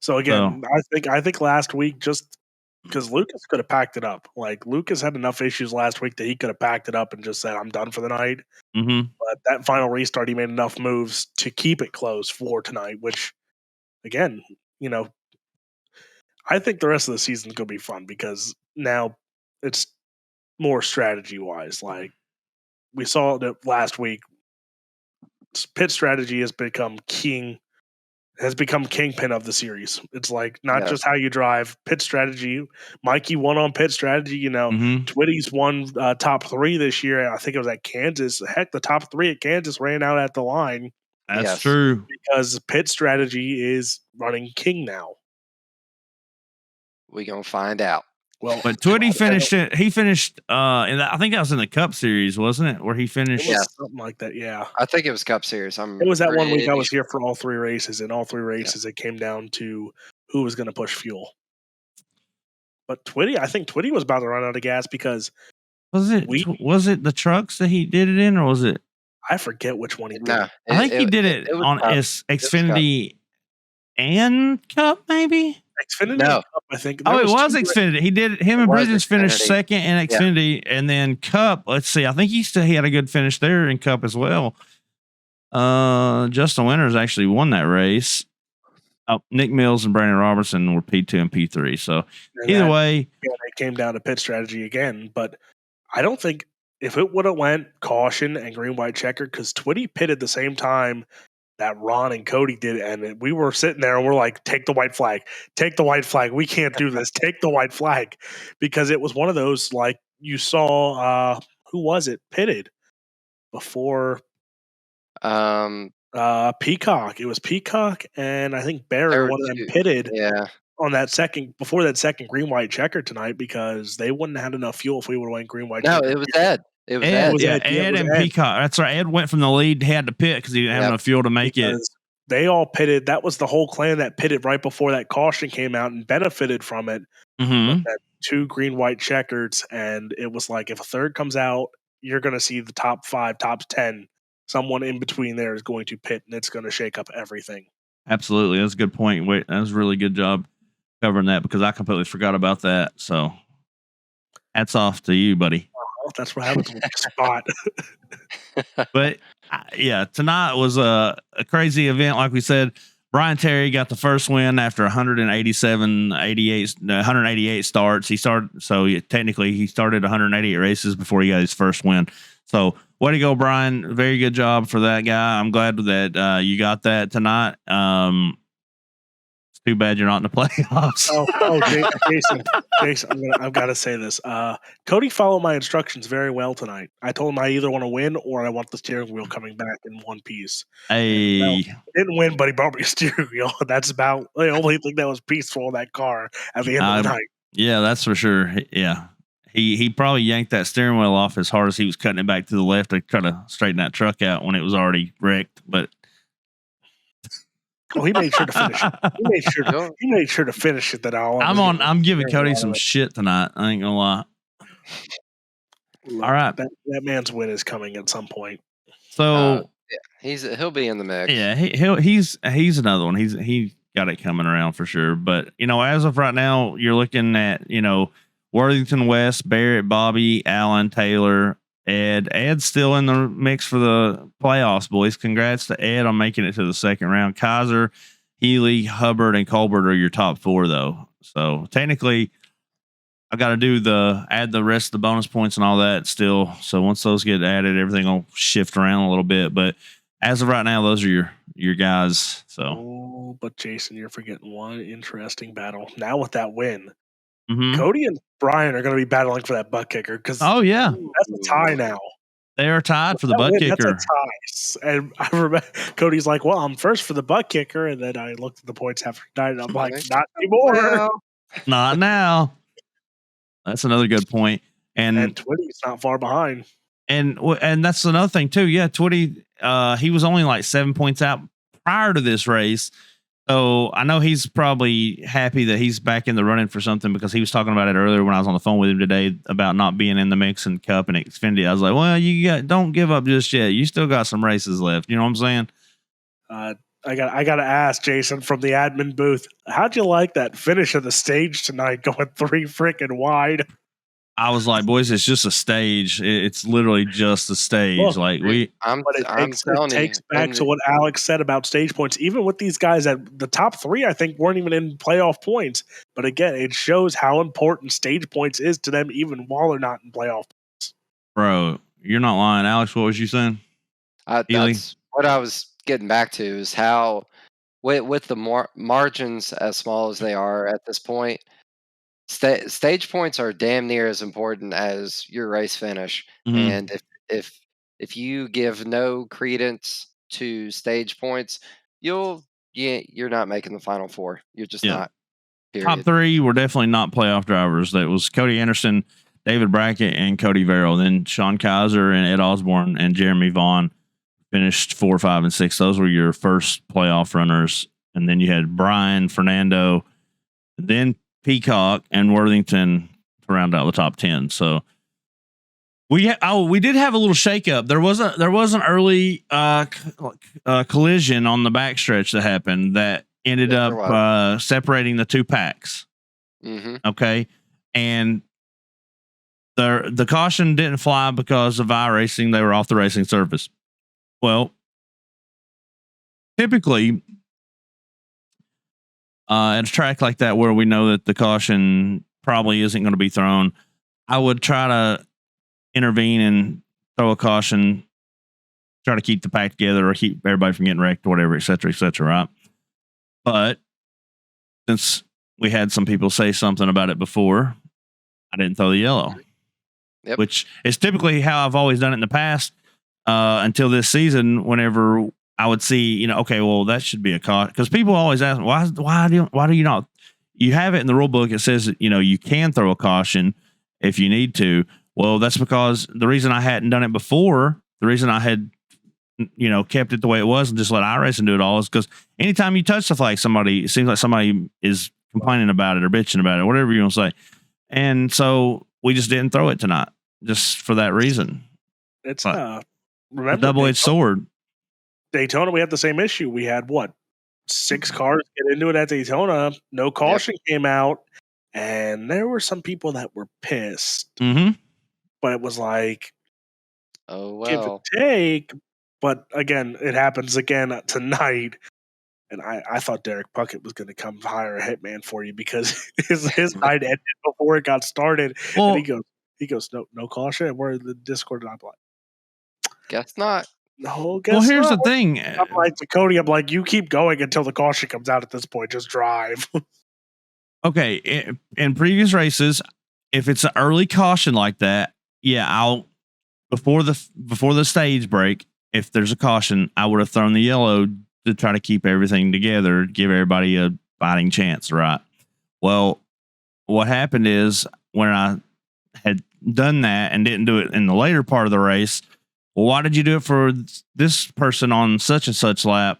So again, I think last week, just because Lucas could have packed it up. Like Lucas had enough issues last week that he could have packed it up and just said, "I'm done for the night." Mm-hmm. But that final restart, he made enough moves to keep it close for tonight. Which, again, I think the rest of the season is going to be fun because now it's more strategy wise. Like we saw that last week, pit strategy has become kingpin of the series. It's like not just how you drive, pit strategy. Mikey won on pit strategy. Twitty's won top 3 this year. I think it was at Kansas. Heck, the top 3 at Kansas ran out at the line. That's true. Because pit strategy is running king now. We gonna find out. Well, but Twitty finished it. He finished, and I think that was in the Cup Series, wasn't it? Where he finished, something like that. Yeah, I think it was Cup Series. It was that one week I was here for all 3 races, and all 3 races it came down to who was going to push fuel. But I think Twitty was about to run out of gas because was it the trucks that he did it in, or was it? I forget which one he did. No, I think he did it on Xfinity and Cup, maybe. Xfinity, no. Cup, I think. It was Xfinity. He did. Him and Bridges finished second in Xfinity, and then Cup. Let's see. I think he had a good finish there in Cup as well. Justin Winters actually won that race. Nick Mills and Brandon Robertson were P2 and P3. So either way, it came down to pit strategy again. But I don't think if it would have went caution and green white checker, because Twitty pitted the same time that Ron and Cody did, and we were sitting there and we're like, take the white flag, we can't do this, take the white flag, because it was one of those, like you saw who was it pitted before Peacock. It was Peacock and I think Barry, one of them pitted on that before that second green white checker tonight, because they wouldn't have had enough fuel if we would have went green white checker. It was Ed. It was Ed. Ed and Peacock. That's right. Ed went from the lead, had to pit because he didn't have enough fuel to make it. They all pitted. That was the whole clan that pitted right before that caution came out and benefited from it. Mm-hmm. That 2 green white checkers, and it was like if a third comes out, you're going to see the top 5, top 10. Someone in between there is going to pit, and it's going to shake up everything. Absolutely, that's a good point. Wait, that was a really good job covering that because I completely forgot about that. So, hats off to you, buddy. That's what happens with your spot. But tonight was a crazy event. Like we said, Brian Terry got the first win after 188 starts. He started, technically he started 188 races before he got his first win. So way to go, Brian. Very good job for that guy. I'm glad that you got that tonight. It's too bad you're not in the playoffs. Jason, I've got to say this. Cody followed my instructions very well tonight. I told him I either want to win or I want the steering wheel coming back in one piece. He didn't win, but he brought me a steering wheel. That's about the only thing that was peaceful in that car at the end of the night. Yeah, that's for sure. Yeah. He probably yanked that steering wheel off as hard as he was cutting it back to the left to try to straighten that truck out when it was already wrecked. But he made sure to finish it. He made sure to finish it. I'm giving Cody some shit tonight. I ain't gonna lie. All right, that man's win is coming at some point. So he'll be in the mix. Yeah, he's another one. He got it coming around for sure. But as of right now, you're looking at Worthington West, Barrett, Bobby, Allen, Taylor, Ed. Ed's still in the mix for the playoffs, boys. Congrats to Ed on making it to the second round. Kaiser, Healy, Hubbard, and Colbert are your top 4, though. So technically, I got to add the rest of the bonus points and all that still. So once those get added, everything will shift around a little bit. But as of right now, those are your guys. So, but Jason, you're forgetting one interesting battle. Now with that win, mm-hmm. Cody and Brian are going to be battling for that butt kicker because that's a tie now. They are tied for the butt That's a kicker. tie. And I remember Cody's like, "Well, I'm first for the butt kicker," and then I looked at the points after night, and I'm like, "Not anymore." Well, Not now. That's another good point. And Twitty's not far behind. And that's another thing too. Yeah, Twitty, he was only like 7 points out prior to this race. So I know he's probably happy that he's back in the running for something, because he was talking about it earlier when I was on the phone with him today about not being in the Mixon Cup and Xfinity. I was like, well, don't give up just yet. You still got some races left. You know what I'm saying? I got to ask Jason from the admin booth, how'd you like that finish of the stage tonight, going 3 freaking wide? I was like, boys, it's just a stage. It's literally just a stage. Look, like I'm it telling takes you, back to what Alex said about stage points. Even with these guys at the top 3, I think weren't even in playoff points. But again, it shows how important stage points is to them, even while they're not in playoff points. Bro, you're not lying. Alex, what was you saying? that's what I was getting back to, is how with the margins as small as they are at this point, stage points are damn near as important as your race finish. Mhm. And if you give no credence to stage points, you're not making the final 4. You're just not. Period. Top 3 were definitely not playoff drivers. That was Cody Anderson, David Brackett, and Cody Verrill. Then Sean Kaiser and Ed Osborne and Jeremy Vaughn finished 4, 5, and 6. Those were your first playoff runners. And then you had Brian, Fernando, then Peacock and Worthington to round out the top 10. So we did have a little shakeup. There was an early collision on the backstretch that happened that ended up separating the 2 packs. Mm-hmm. Okay, and the caution didn't fly because of iRacing. They were off the racing surface. Well, typically, at a track like that where we know that the caution probably isn't going to be thrown, I would try to intervene and throw a caution, try to keep the pack together or keep everybody from getting wrecked or whatever, et cetera, right? But since we had some people say something about it before, I didn't throw the yellow, which is typically how I've always done it in the past, until this season. Whenever I would see, okay, well, that should be a caution, because people always ask, why do you not? You have it in the rule book. It says that, you can throw a caution if you need to. Well, that's because the reason I hadn't done it before, the reason I had, kept it the way it was and just let iRacing do it all, is because anytime you touch the flag, it seems like somebody is complaining about it or bitching about it, whatever you want to say. And so we just didn't throw it tonight, just for that reason. It's a double-edged sword. Daytona, we had the same issue. We had 6 cars get into it at Daytona. No caution came out, and there were some people that were pissed. Mm-hmm. But it was like, oh well, give and take. But again, it happens again tonight. And I thought Derek Puckett was going to come hire a hitman for you, because his night ended before it got started. Well, and he goes, no caution. And we're in the Discord, and I'm like, guess not. No, guess well, here's not. the thing. I'm like, to Cody, I'm like, you keep going until the caution comes out at this point. Just drive. Okay, in previous races, if it's an early caution like that, I'll before the stage break, if there's a caution, I would have thrown the yellow to try to keep everything together, give everybody a fighting chance, right? Well, what happened is, when I had done that and didn't do it in the later part of the race, well, why did you do it for this person on such and such lap?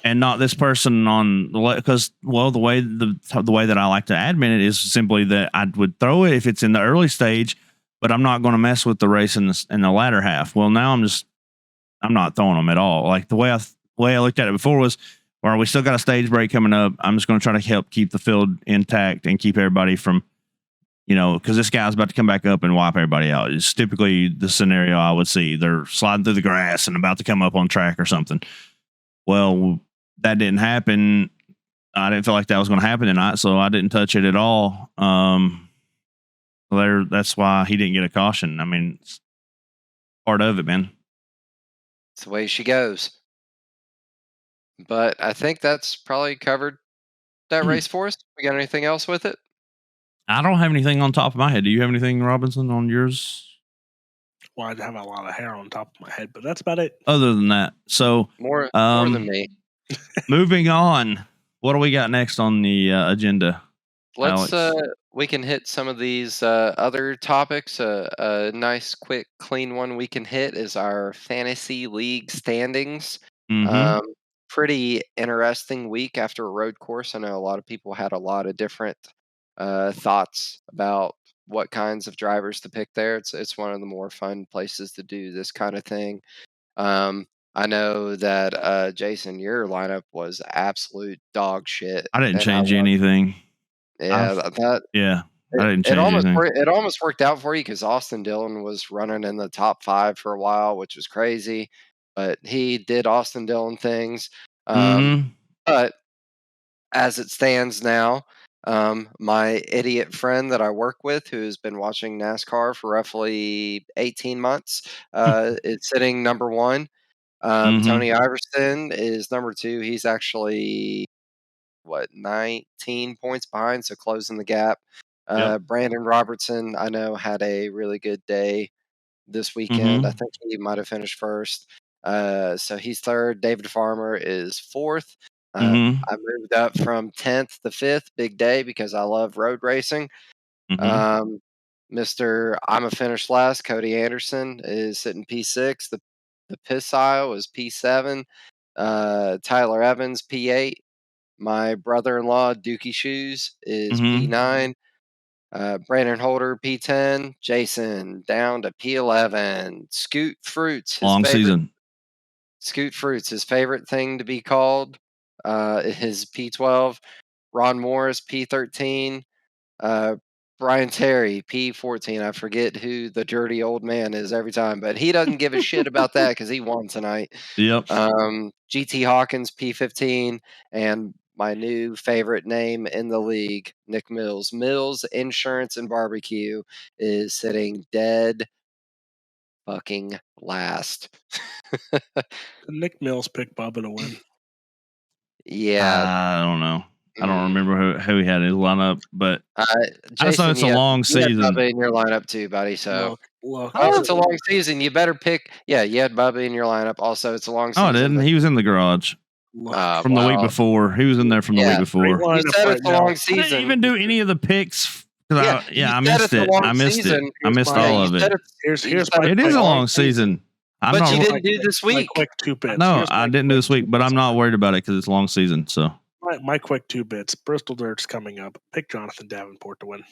And not this person on the because the way that I like to admin it is simply that I would throw it if it's in the early stage, but I'm not going to mess with the race in the latter half. Well, now I'm not throwing them at all. Like the way I looked at it before was, well, we still got a stage break coming up. I'm just going to try to help keep the field intact and keep everybody from, because this guy's about to come back up and wipe everybody out. It's typically the scenario I would see. They're sliding through the grass and about to come up on track or something. Well, that didn't happen. I didn't feel like that was going to happen tonight, so I didn't touch it at all. That's why he didn't get a caution. I mean, it's part of it, man. It's the way she goes. But I think that's probably covered that race for us. We got anything else with it? I don't have anything on top of my head. Do you have anything, Robinson, on yours? Well, I have a lot of hair on top of my head, but that's about it. Other than that, so More than me. moving on. What do we got next on the agenda? Let's Alex? we can hit some of these other topics. A nice, quick, clean one we can hit is our fantasy league standings. Mm-hmm. Pretty interesting week after a road course. I know a lot of people had a lot of different thoughts about what kinds of drivers to pick there. It's one of the more fun places to do this kind of thing. I know that Jason, your lineup was absolute dog shit. I didn't and change anything. Yeah, I didn't change anything. it almost worked out for you because Austin Dillon was running in the top 5 for a while, which was crazy. But he did Austin Dillon things. Mm-hmm. But as it stands now, my idiot friend that I work with, who has been watching NASCAR for roughly 18 months, is sitting number 1. Mhm. Tony Iverson is number 2. He's actually 19 points behind, so closing the gap. Yep. Brandon Robertson, I know, had a really good day this weekend. I Mhm. think he might have finished first. So he's 3rd. David Farmer is 4th. Mhm. I moved up from 10th to 5th. Big day because I love road racing. Mhm. Mr. I'm a finish last. Cody Anderson is sitting P6. The piss aisle is P7. Tyler Evans P8. My brother-in-law, Dookie Shoes, is Mhm. P9. Brandon Holder, P10. Jason down to P11. Scoot Fruits, Long season. Scoot Fruits, his favorite thing to be called, is P12. Ron Morris, P13. Brian Terry, P14. I forget who the dirty old man is every time, but he doesn't give a shit about that because he won tonight. Yep. GT Hawkins, P15, and my new favorite name in the league, Nick Mills. Mills Insurance and Barbecue is sitting dead fucking last. Nick Mills picked Bubba to win. Yeah. I don't know. I don't remember who he had in his lineup, but Jason, I just know it's a long you had season. Bubba in your lineup too, buddy. So Look. it's a long season. You better pick. Yeah, you had Bubba in your lineup. Also, it's a long season. Oh, I didn't. He was in the garage from the week before. He was in there from the week before. You said it's a long I season. didn't even do any of the picks. I missed it. I missed it. I missed all of it. It is a long season. But you didn't do this week. My quick 2 bits. No, I didn't do this week, but I'm not worried about it because it's a long season. So my quick 2 bits. Bristol Dirt's coming up. Pick Jonathan Davenport to win.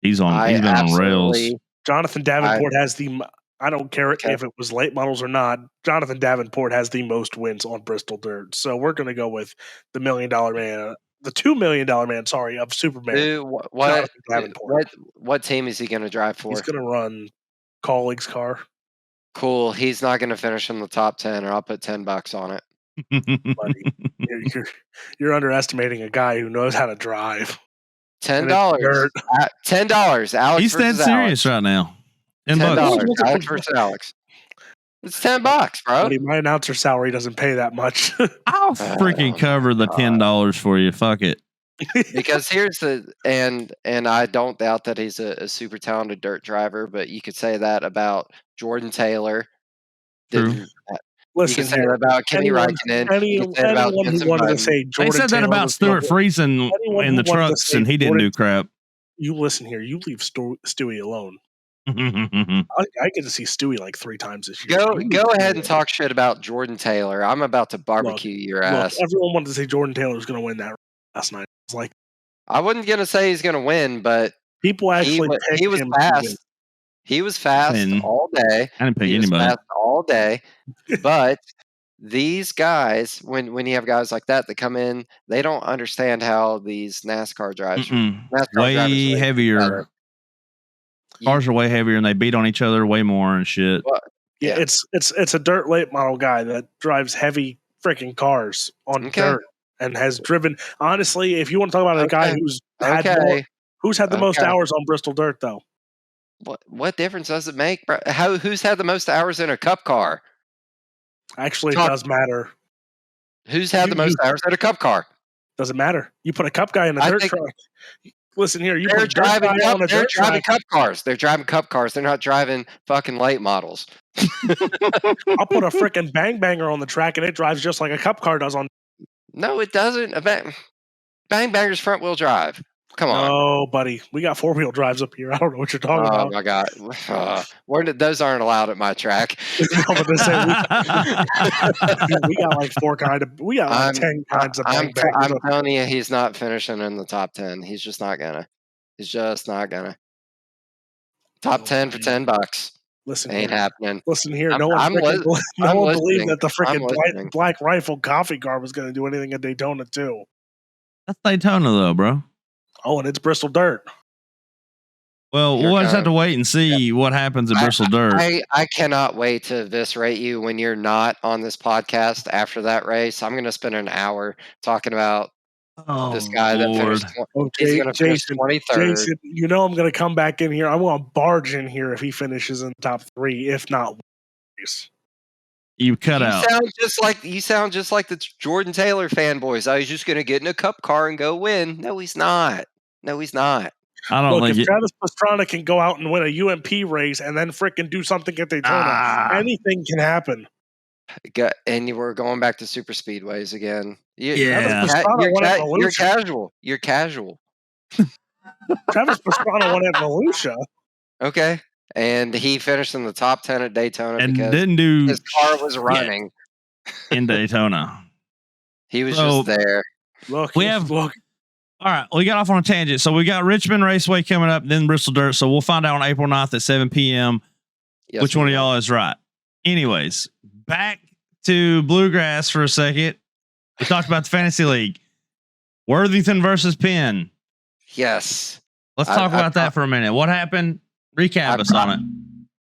He's been on rails. Jonathan Davenport has the. I don't care if it was late models or not. Jonathan Davenport has the most wins on Bristol Dirt. So we're going to go with the $1 Million Man, the $2 Million Man. Sorry, of Superman. What team is he going to drive for? He's going to run colleague's car. Cool. He's not going to finish in the top 10, and I'll put $10 on it. Buddy, you're underestimating a guy who knows how to drive. $10. $10. Alex. He's dead serious right now. $10. Alex versus Alex. It's $10, bro. Buddy, my announcer salary doesn't pay that much. I'll freaking cover the $10 for you. Fuck it. Because here's and I don't doubt that he's a super talented dirt driver, but you could say that about Jordan Taylor. True. Listen, you can say that about Kimi Räikkönen. They said that about Stuart Friesen in the trucks, and he didn't do crap. You listen here. You leave Stewie alone. I get to see Stewie like 3 times this year. Go ahead and talk shit about Jordan Taylor. I'm about to barbecue your ass. Everyone wanted to say Jordan Taylor was going to win that last night. It's like I wasn't going to say he's going to win, but people actually he was fast. He was fast all day. I didn't pick anybody. Fast all day. But these guys, when you have guys like that come in, they don't understand how these NASCAR drivers way heavier. Cars are way heavier, and they beat on each other way more and shit. Well, yeah, it's a dirt late model guy that drives heavy freaking cars on dirt and has driven. Honestly, if you want to talk about a guy who's had the most hours on Bristol Dirt, though. What difference does it make, bro? Who's had the most hours in a cup car? Actually, it does matter. Who's had the most hours in a cup car? Doesn't matter. You put a cup guy in a dirt truck. Listen here, you They're put a dirt driving tire on a they're dirt driving track. cup cars. They're driving cup cars. They're not driving fucking late models. I'll put a frickin' bang banger on the track and it drives just like a cup car does on. No, it doesn't. Bang Banger's front wheel drive. Come on. No, buddy. We got 4-wheel drives up here. I don't know what you're talking Oh about. my god. Those aren't allowed at my track. I'm gonna say we got like 10 kinds of bang bangers. I'm telling you, he's not finishing in the top 10. He's just not gonna. He's just not gonna. Top 10 for $10. Listen, Ain't happening. Listen here. I'm No one believed that the listening. freaking Black Rifle coffee car was going to do anything at Daytona too. That's Daytona though, bro. Oh, and it's Bristol Dirt. Well, we'll just have to wait and see what happens at Bristol Dirt. I cannot wait to eviscerate you when you're not on this podcast after that race. I'm going to spend an hour talking about this guy that finished. He's going to finish 23rd. Jason, you know I'm going to come back in here. I'm going to barge in here if he finishes in the top 3, if not. You sound just like the Jordan Taylor fanboys. I was just going to get in a cup car and go win. No, he's not. I don't think if Travis Pastrana can go out and win a UMP race and then frickin' do something at Daytona, anything can happen. And you were going back to super speedways again. Yeah, you're casual. You're casual. Travis Pastrana won at Volusia. Okay, and he finished in the top 10 at Daytona and because didn't do his car was running in Daytona. He was just there. All right, we got off on a tangent. So we got Richmond Raceway coming up, then Bristol Dirt. So we'll find out on April 9th at 7 p.m. which one of y'all is right. Anyways, back to Bluegrass for a second. We talked about the Fantasy League. Worthington versus Penn. Yes. Let's talk about that for a minute. What happened? Recap us on it.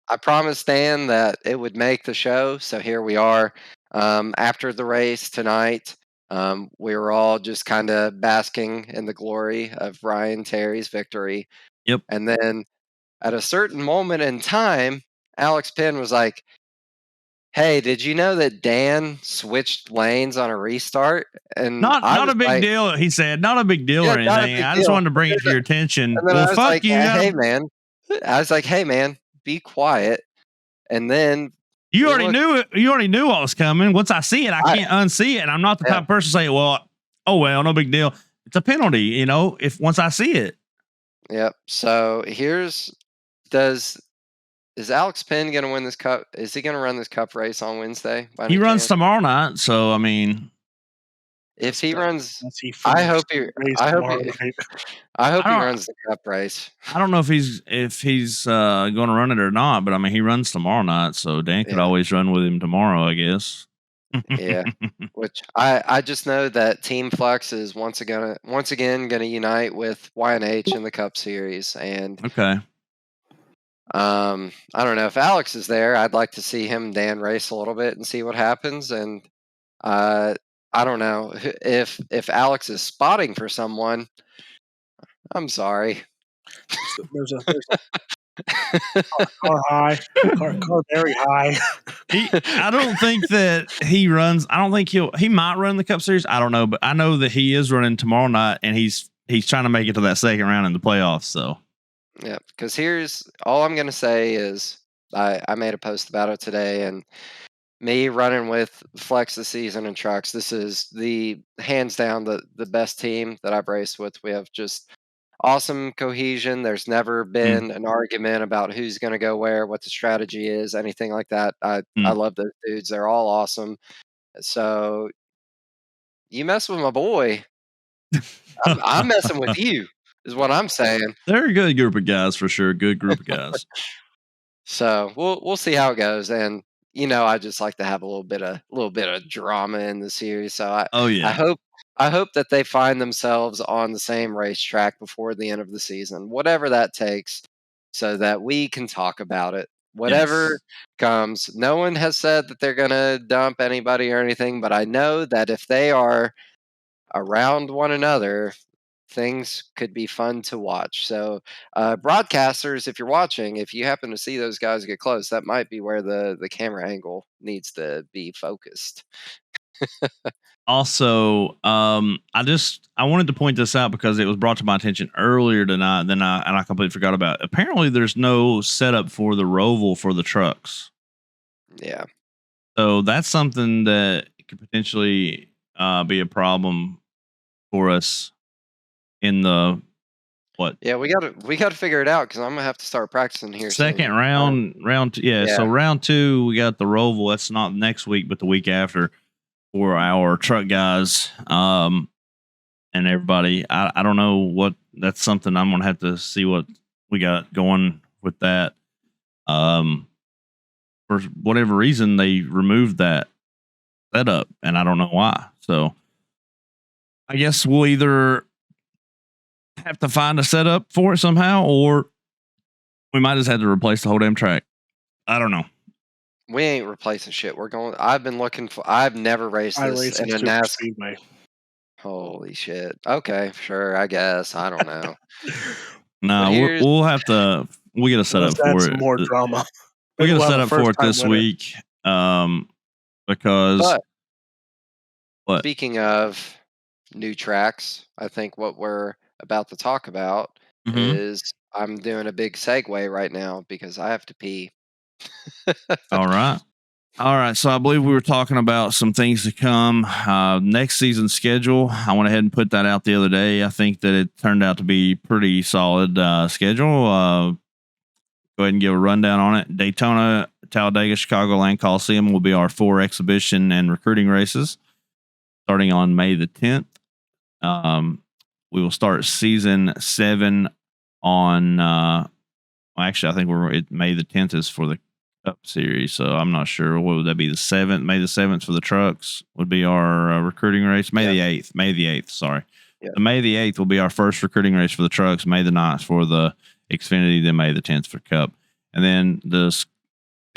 I promised Dan that it would make the show, so here we are. After the race tonight, we were all just kind of basking in the glory of Ryan Terry's victory. Yep. And then at a certain moment in time, Alex Penn was like, "Hey, did you know that Dan switched lanes on a restart?" And not a big deal, he said. Not a big deal or anything. I just wanted to bring it to your attention. Well, fuck you. Hey, man. I was like, "Hey, man, be quiet." And then you already knew it. You already knew what was coming. Once I see it, I can't unsee it. And I'm not the type of person to say, "Well, no big deal." It's a penalty, if once I see it. Yep. So is Alex Penn going to win this cup? Is he going to run this cup race on Wednesday? He runs tomorrow night. So, I mean, if he runs, I hope he runs the cup race. I don't know if he's going to run it or not, but I mean, he runs tomorrow night. So Dan could always run with him tomorrow, I guess. Yeah. Which I just know that Team Flex is once again going to unite with YNH in the Cup Series. And okay. I don't know if Alex is there. I'd like to see him Dan race a little bit and see what happens. And I don't know if Alex is spotting for someone. I'm sorry. There's car high, car very high. I don't think that he runs. I don't think he might run the Cup Series. I don't know, but I know that he is running tomorrow night, and he's trying to make it to that second round in the playoffs. So. Yeah, because here's all I'm going to say is I made a post about it today, and me running with Flex this season in trucks, this is the hands down the best team that I've raced with. We have just awesome cohesion. There's never been an argument about who's going to go where, what the strategy is, anything like that. I love those dudes. They're all awesome. So you mess with my boy, I'm messing with you. Is what I'm saying. They're a good group of guys for sure. Good group of guys. So we'll see how it goes, and I just like to have a little bit of drama in the series. So I hope that they find themselves on the same racetrack before the end of the season, whatever that takes, so that we can talk about it. Whatever comes. No one has said that they're gonna dump anybody or anything, but I know that if they are around one another, things could be fun to watch. So broadcasters, if you're watching, if you happen to see those guys get close, that might be where the camera angle needs to be focused. Also, I wanted to point this out because it was brought to my attention earlier tonight. Then I completely forgot about it. Apparently, there's no setup for the Roval for the trucks. Yeah. So that's something that could potentially be a problem for us in the what? Yeah, we gotta figure it out because I'm gonna have to start practicing here Second soon. round two, yeah. So Yeah. round 2, we got the Roval. That's not next week, but the week after for our truck guys. And everybody. I don't know what that's something I'm gonna have to see what we got going with that. For whatever reason they removed that setup, and I don't know why. So I guess we'll either have to find a setup for it somehow, or we might just have to replace the whole damn track. I don't know. We ain't replacing shit. I've been looking for. I've never raced I this race in at a Super NASCAR. Speedway. Holy shit. Okay, sure. I guess. I don't know. No, here's- we'll have to. We get a setup Let's add for some it. more drama. We Maybe get a we'll have setup for it first-time this winner. week. Because But speaking of new tracks, I think what we're about to talk about is I'm doing a big segue right now because I have to pee. All right. So I believe we were talking about some things to come. Next season schedule. I went ahead and put that out the other day. I think that it turned out to be pretty solid schedule. Go ahead and give a rundown on it. Daytona, Talladega, Chicagoland Coliseum will be our 4 exhibition and recruiting races starting on May the 10th. We will start season 7 on, actually, I think May the 10th is for the Cup Series, so I'm not sure. What would that be? The 7th, May the 7th for the trucks would be our recruiting race. May the 8th. Sorry, the May the 8th will be our first recruiting race for the trucks. May the 9th for the Xfinity. Then May the 10th for Cup, and then the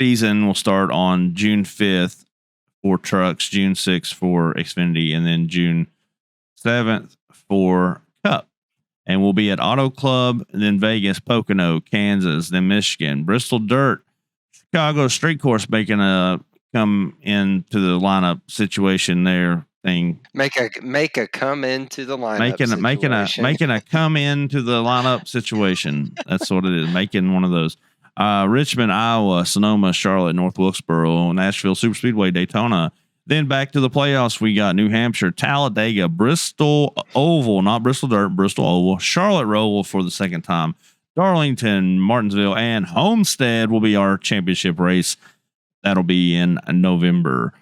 season will start on June 5th for trucks, June 6th for Xfinity, and then June 7th for Cup. And we'll be at Auto Club, then Vegas, Pocono, Kansas, then Michigan, Bristol Dirt, Chicago Street Course making a come into the lineup situation there thing. Make a come into the lineup. Making a come into the lineup situation. That's what it is. Making one of those. Richmond, Iowa, Sonoma, Charlotte, North Wilkesboro, Nashville Superspeedway, Daytona. Then back to the playoffs, we got New Hampshire, Talladega, Bristol Oval, not Bristol Dirt, Bristol Oval, Charlotte Roval for the second time, Darlington, Martinsville, and Homestead will be our championship race. That'll be in November.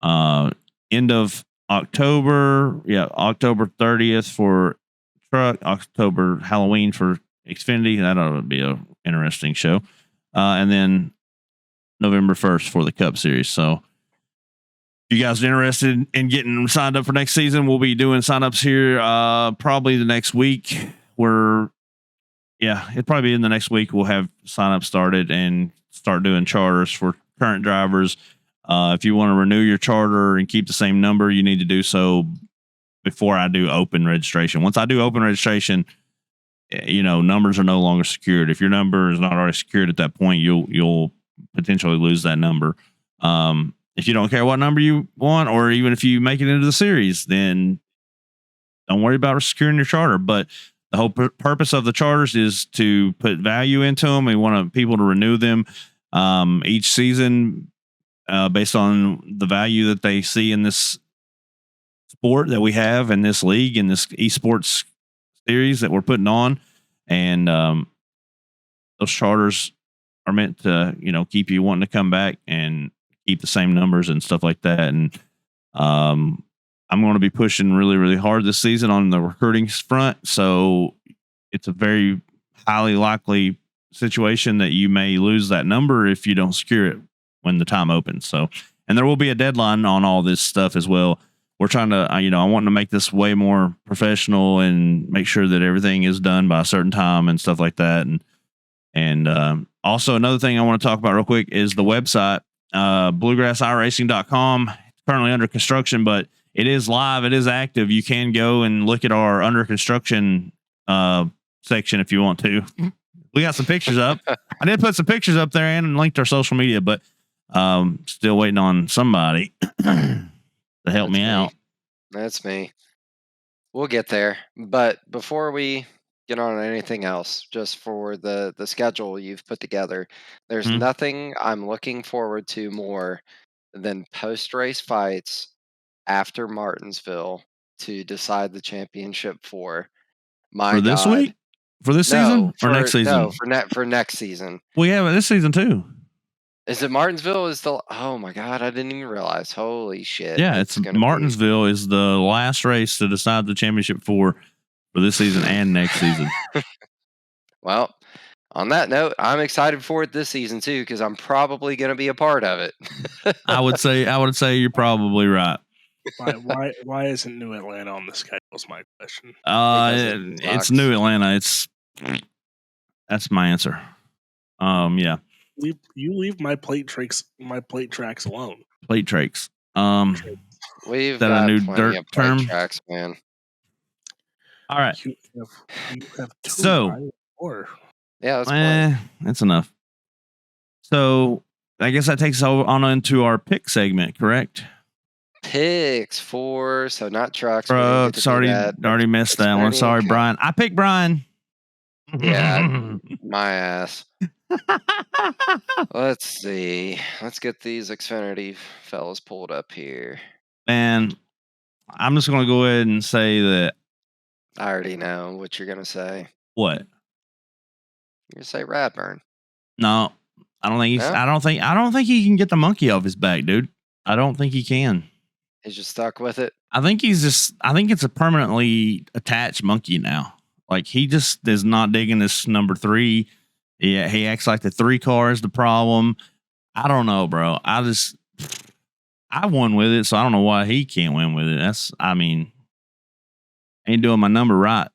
End of October. Yeah, October 30th for truck, October Halloween for Xfinity. That'll be an interesting show. And then November 1st for the Cup Series. So if you guys are interested in getting signed up for next season, we'll be doing signups here probably the next week. It'll probably be in the next week. We'll have signups started and start doing charters for current drivers. If you want to renew your charter and keep the same number, you need to do so before I do open registration. Once I do open registration, numbers are no longer secured. If your number is not already secured at that point, you'll potentially lose that number. If you don't care what number you want, or even if you make it into the series, then don't worry about securing your charter. But the whole purpose of the charters is to put value into them. We want people to renew them each season based on the value that they see in this sport that we have, in this league, in this esports series that we're putting on. And those charters are meant to, keep you wanting to come back and keep the same numbers and stuff like that. And I'm going to be pushing really, really hard this season on the recruiting front. So it's a very highly likely situation that you may lose that number if you don't secure it when the time opens. So, and there will be a deadline on all this stuff as well. We're trying to, I want to make this way more professional and make sure that everything is done by a certain time and stuff like that. And also another thing I want to talk about real quick is the website, bluegrassiracing.com. It's currently under construction, but it is live. It is active. You can go and look at our under construction section if you want to. We got some pictures up. I did put some pictures up there and linked our social media, but still waiting on somebody. to help That's me out. That's me. We'll get there. But before we get on anything else, just for the schedule you've put together, there's Mhm. nothing I'm looking forward to more than post-race fights after Martinsville to decide the championship for. My For this God. week? For this No, season or next season? for next season. We have it this season too. Is it Martinsville? Oh my God, I didn't even realize. Holy shit. Yeah, it's gonna be Martinsville is the last race to decide the championship for this season and next season. Well, on that note, I'm excited for it this season too, because I'm probably gonna be a part of it. I would say you're probably right. Why isn't New Atlanta on the schedule? Is my question. Because it It's sucks. New Atlanta. That's my answer. Yeah. You leave my plate tracks alone. Plate tracks. We've Is that a got new plenty dirt of plate term? tracks, man. All right. You have two, So- right? Or Yeah, that's plenty. That's enough. So I guess that takes us on into our pick segment, correct? Picks for not trucks. We didn't get to do Sorry, that. already missed that one. Xfinity Sorry, and Brian. I picked Brian. Yeah. My ass. Let's see. Let's get these Xfinity fellas pulled up here. And I'm just going to go ahead and say that. I already know what you're gonna say. What? You're gonna say Radburn. No, I don't think he's. No? I don't think he can get the monkey off his back, dude. I don't think he can. He's just stuck with it. I think it's a permanently attached monkey now. Like he just is not digging this number 3. Yeah, he acts like the 3 car is the problem. I don't know, bro. I won with it, so I don't know why he can't win with it. Ain't doing my number right.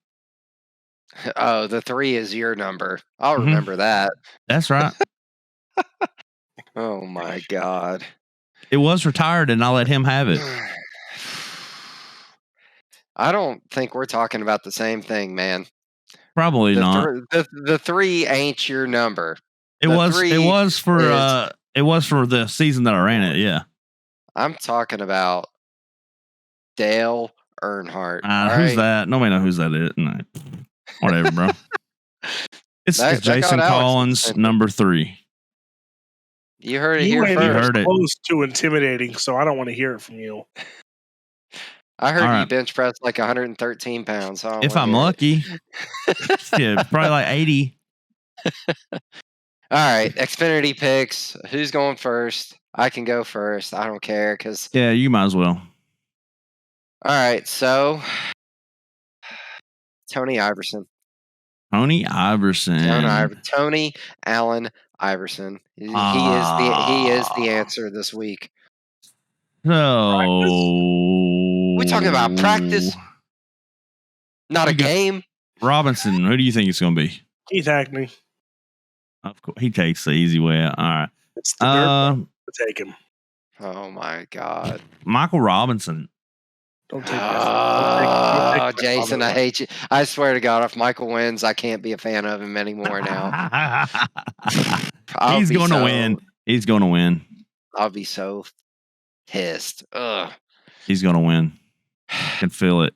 Oh, the 3 is your number. I'll Mhm. remember that. That's right. Oh my God. It was retired, and I let him have it. I don't think we're talking about the same thing, man. Probably not. The 3 ain't your number. It was for the season that I ran it. Yeah. I'm talking about Dale Earnhardt. Who's that? Nobody know who's that is. No. Whatever, bro. It's Jason Collins, number 3. You heard it here first. You heard it. Close to intimidating, so I don't want to hear it from you. I heard All you bench press like 113 pounds. So if I'm lucky. Yeah, probably like 80. All right, Xfinity picks. Who's going first? I can go first. I don't care because. Yeah, you might as well. All right, so Tony Iverson. Tony Allen Iverson. He is the answer this week. So We're talking about practice, not a game. Robinson, who do you think it's going to be? Keith Hackney. Of course, he takes the easy way out. All right. It's the dirt to take him. Oh my God. Michael Robinson. Don't take that. Oh, Jason, I hate you. I swear to God, if Michael wins, I can't be a fan of him anymore now. He's going to win. He's going to win. I'll be so pissed. Ugh. He's going to win. I can feel it.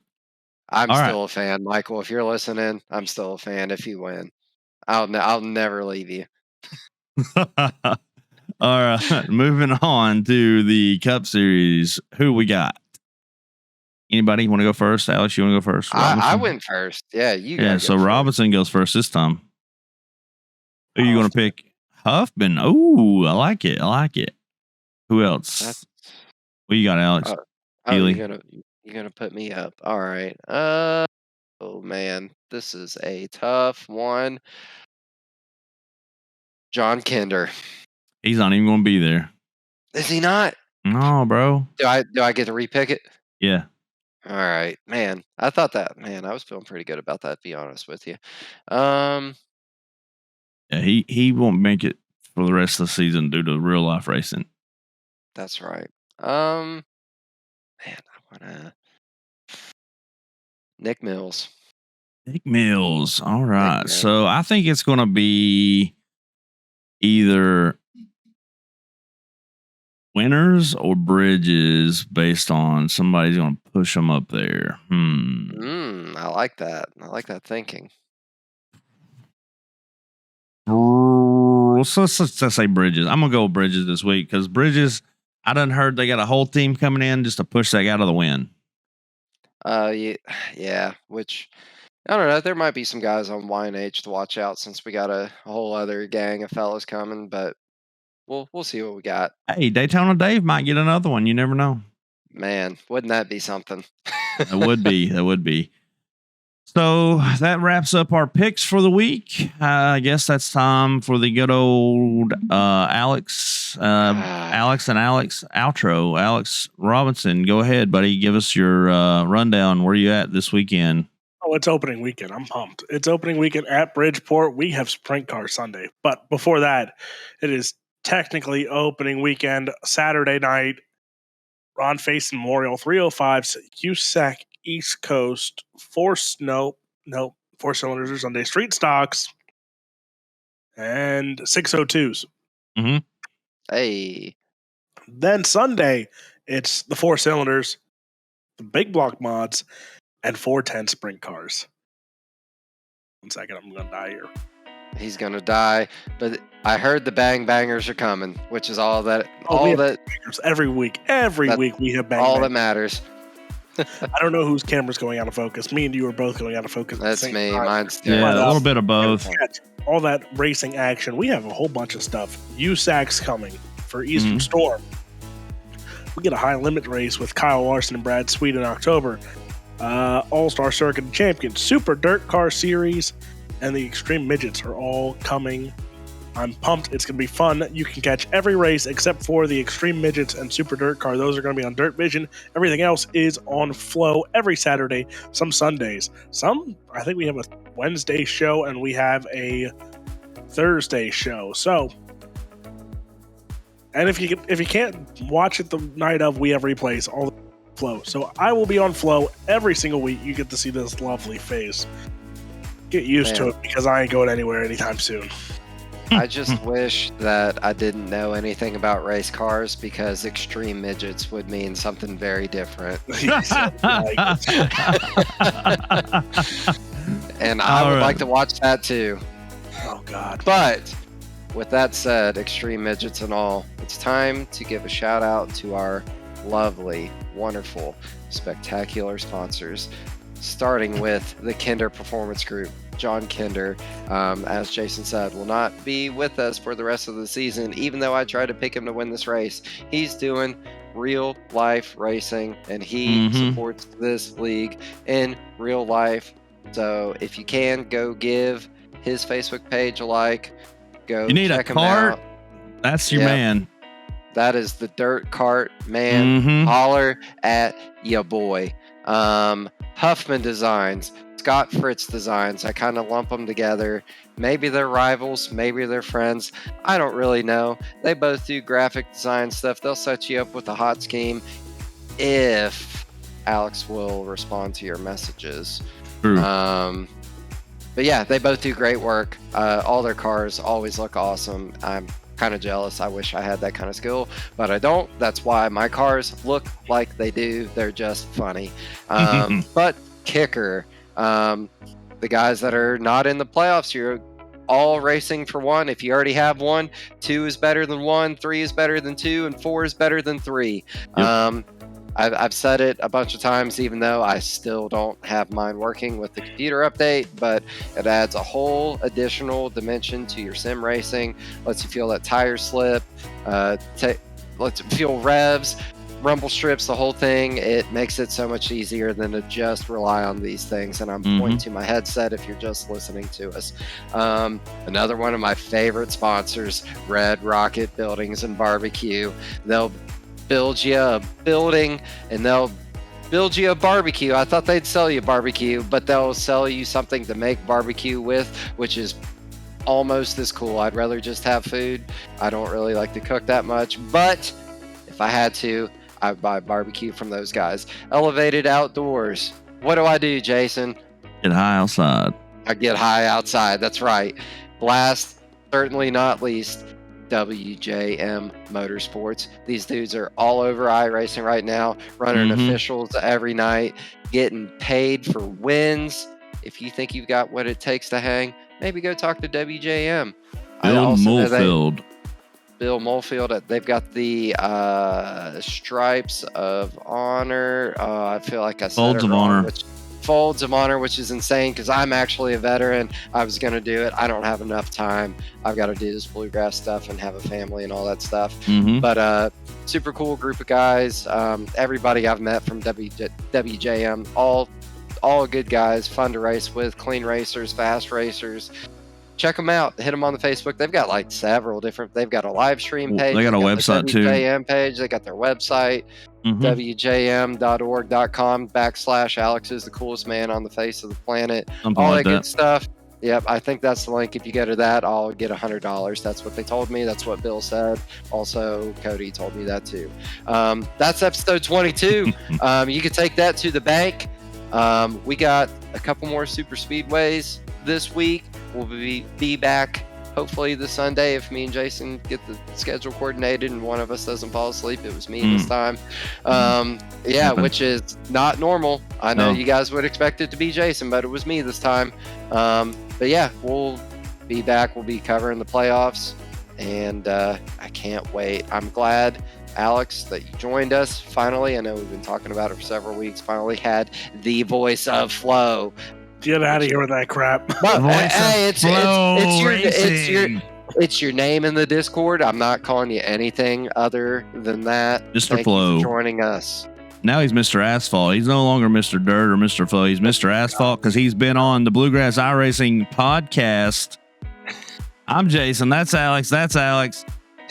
I'm still a fan, Michael. If you're listening, I'm still a fan if you win. I'll never leave you. All right. Moving on to the Cup Series. Who we got? Anybody want to go first? Alex, you want to go first? I went first. Yeah, you. Yeah, so Robinson goes first this time. Who are you going to pick? Huffman. Oh, I like it. Who else? What you got, Alex? You're gonna put me up. All right. Oh man, this is a tough one. John Kinder. He's not even going to be there. Is he not? No, bro. Do I get to repick it? Yeah. All right, man. I thought that, man. I was feeling pretty good about that, to be honest with you. Yeah, he won't make it for the rest of the season due to real life racing. That's right. Man, I wanna Nick Mills. All right. So I think it's going to be either Winners or Bridges based on somebody's going to push them up there. I like that. I like that thinking. So let's say Bridges. I'm going to go with Bridges this week because Bridges, I done heard they got a whole team coming in just to push that guy to the win. Yeah, which I don't know. There might be some guys on YNH to watch out since we got a whole other gang of fellas coming, but we'll see what we got. Hey, Daytona Dave might get another one. You never know. Man, wouldn't that be something? That would be. That would be. So that wraps up our picks for the week. I guess that's time for the good old Alex outro. Alex Robinson, go ahead, buddy. Give us your rundown. Where you at this weekend? Oh, it's opening weekend. I'm pumped. It's opening weekend at Bridgeport. We have Sprint Car Sunday. But before that, it is technically opening weekend, Saturday night, Ron Face Memorial, 305 USAC East Coast, four cylinders or Sunday, street stocks, and 602s. Mm-hmm. Hey. Then Sunday, it's the four cylinders, the big block mods, and 410 sprint cars. 1 second, I'm going to die here. He's going to die, but I heard the bang bangers are coming, which is all that every week we have bang all bangers. that matters. I don't know whose camera's going out of focus. Me and you are both going out of focus. That's me. Time. Mine's a little bit of both. All that racing action. We have a whole bunch of stuff. USAC's coming for Eastern Storm. We get a high limit race with Kyle Larson and Brad Sweet in October. All-Star Circuit Champion, Super Dirt Car Series, and the Extreme Midgets are all coming. I'm pumped. It's going to be fun. You can catch every race except for the Extreme Midgets and Super Dirt Car. Those are going to be on Dirt Vision. Everything else is on Flow every Saturday, some Sundays. I think we have a Wednesday show and we have a Thursday show. So, and if you can't watch it the night of, we have replays all the Flow. So I will be on Flow every single week. You get to see this lovely face. Get used to it because I ain't going anywhere anytime soon. I just wish that I didn't know anything about race cars because Extreme Midgets would mean something very different. And I would like to watch that too. Oh, God. But with that said, Extreme Midgets and all, it's time to give a shout out to our lovely, wonderful, spectacular sponsors, starting with the Kinder Performance Group. John Kinder, as Jason said, will not be with us for the rest of the season, even though I tried to pick him to win this race. He's doing real life racing, and he supports this league in real life. So if you can, go give his Facebook page a like. Go you need check a him cart? out. That's your man. That is the Dirt Cart man. Holler at ya boy. Huffman Designs, Scott Fritz Designs. I kind of lump them together. Maybe they're rivals, maybe they're friends. I don't really know. They both do graphic design stuff. They'll set you up with a hot scheme if Alex will respond to your messages. True. But yeah, they both do great work. All their cars always look awesome. I'm kind of jealous. I wish I had that kind of skill, but I don't. That's why my cars look like they do. They're just funny. But kicker, the guys that are not in the playoffs, you're all racing for one. If you already have one, 2 is better than 1, 3 is better than 2, and 4 is better than 3. Yep. I've said it a bunch of times, even though I still don't have mine working with the computer update, but it adds a whole additional dimension to your sim racing, lets you feel that tire slip, lets it feel revs, rumble strips, the whole thing. It makes it so much easier than to just rely on these things. And I'm pointing to my headset if you're just listening to us. Another one of my favorite sponsors, Red Rocket Buildings and Barbecue. They'll build you a building and they'll build you a barbecue. I thought they'd sell you barbecue, but they'll sell you something to make barbecue with, which is almost as cool. I'd rather just have food. I don't really like to cook that much, but if I had to, I'd buy barbecue from those guys. Elevated Outdoors. What do I do, Jason? Get high outside. I get high outside. That's right. Last, certainly not least, WJM Motorsports. These dudes are all over iRacing right now, running officials every night, getting paid for wins. If you think you've got what it takes to hang, maybe go talk to WJM. Bill Molefield. Bill Molefield. They've got the Stripes of Honor. I feel like I said Folds it of wrong, Honor. Folds of Honor, which is insane because I'm actually a veteran. I was going to do it. I don't have enough time. I've got to do this Bluegrass stuff and have a family and all that stuff. But super cool group of guys. Everybody I've met from WJM, all good guys, fun to race with, clean racers, fast racers. Check them out. Hit them on the Facebook. They've got like several different. They've got a live stream page. They got a website too. WJM page. They got their website. WJM.org.com/Alex is the coolest man on the face of the planet. Something all like that good that. stuff. Yep, I think that's the link. If you go to that, I'll get $100. That's what they told me. That's what Bill said. Also, Cody told me that too. That's episode 22. You can take that to the bank. We got a couple more super speedways this week. We'll be back hopefully this Sunday if me and Jason get the schedule coordinated and one of us doesn't fall asleep. It was me this time. Which is not normal. I know you guys would expect it to be Jason, but it was me this time. But yeah, we'll be back. We'll be covering the playoffs, and I can't wait. I'm glad, Alex, that you joined us finally. I know we've been talking about it for several weeks. Finally had the voice of Flow. Get out of here with that crap. Hey, it's your name in the Discord. I'm not calling you anything other than that. Mr. Thank Flow. you for joining us. Now he's Mr. Asphalt. He's no longer Mr. Dirt or Mr. Flow. He's Mr. Asphalt because he's been on the Bluegrass iRacing podcast. I'm Jason. That's Alex.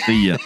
See ya.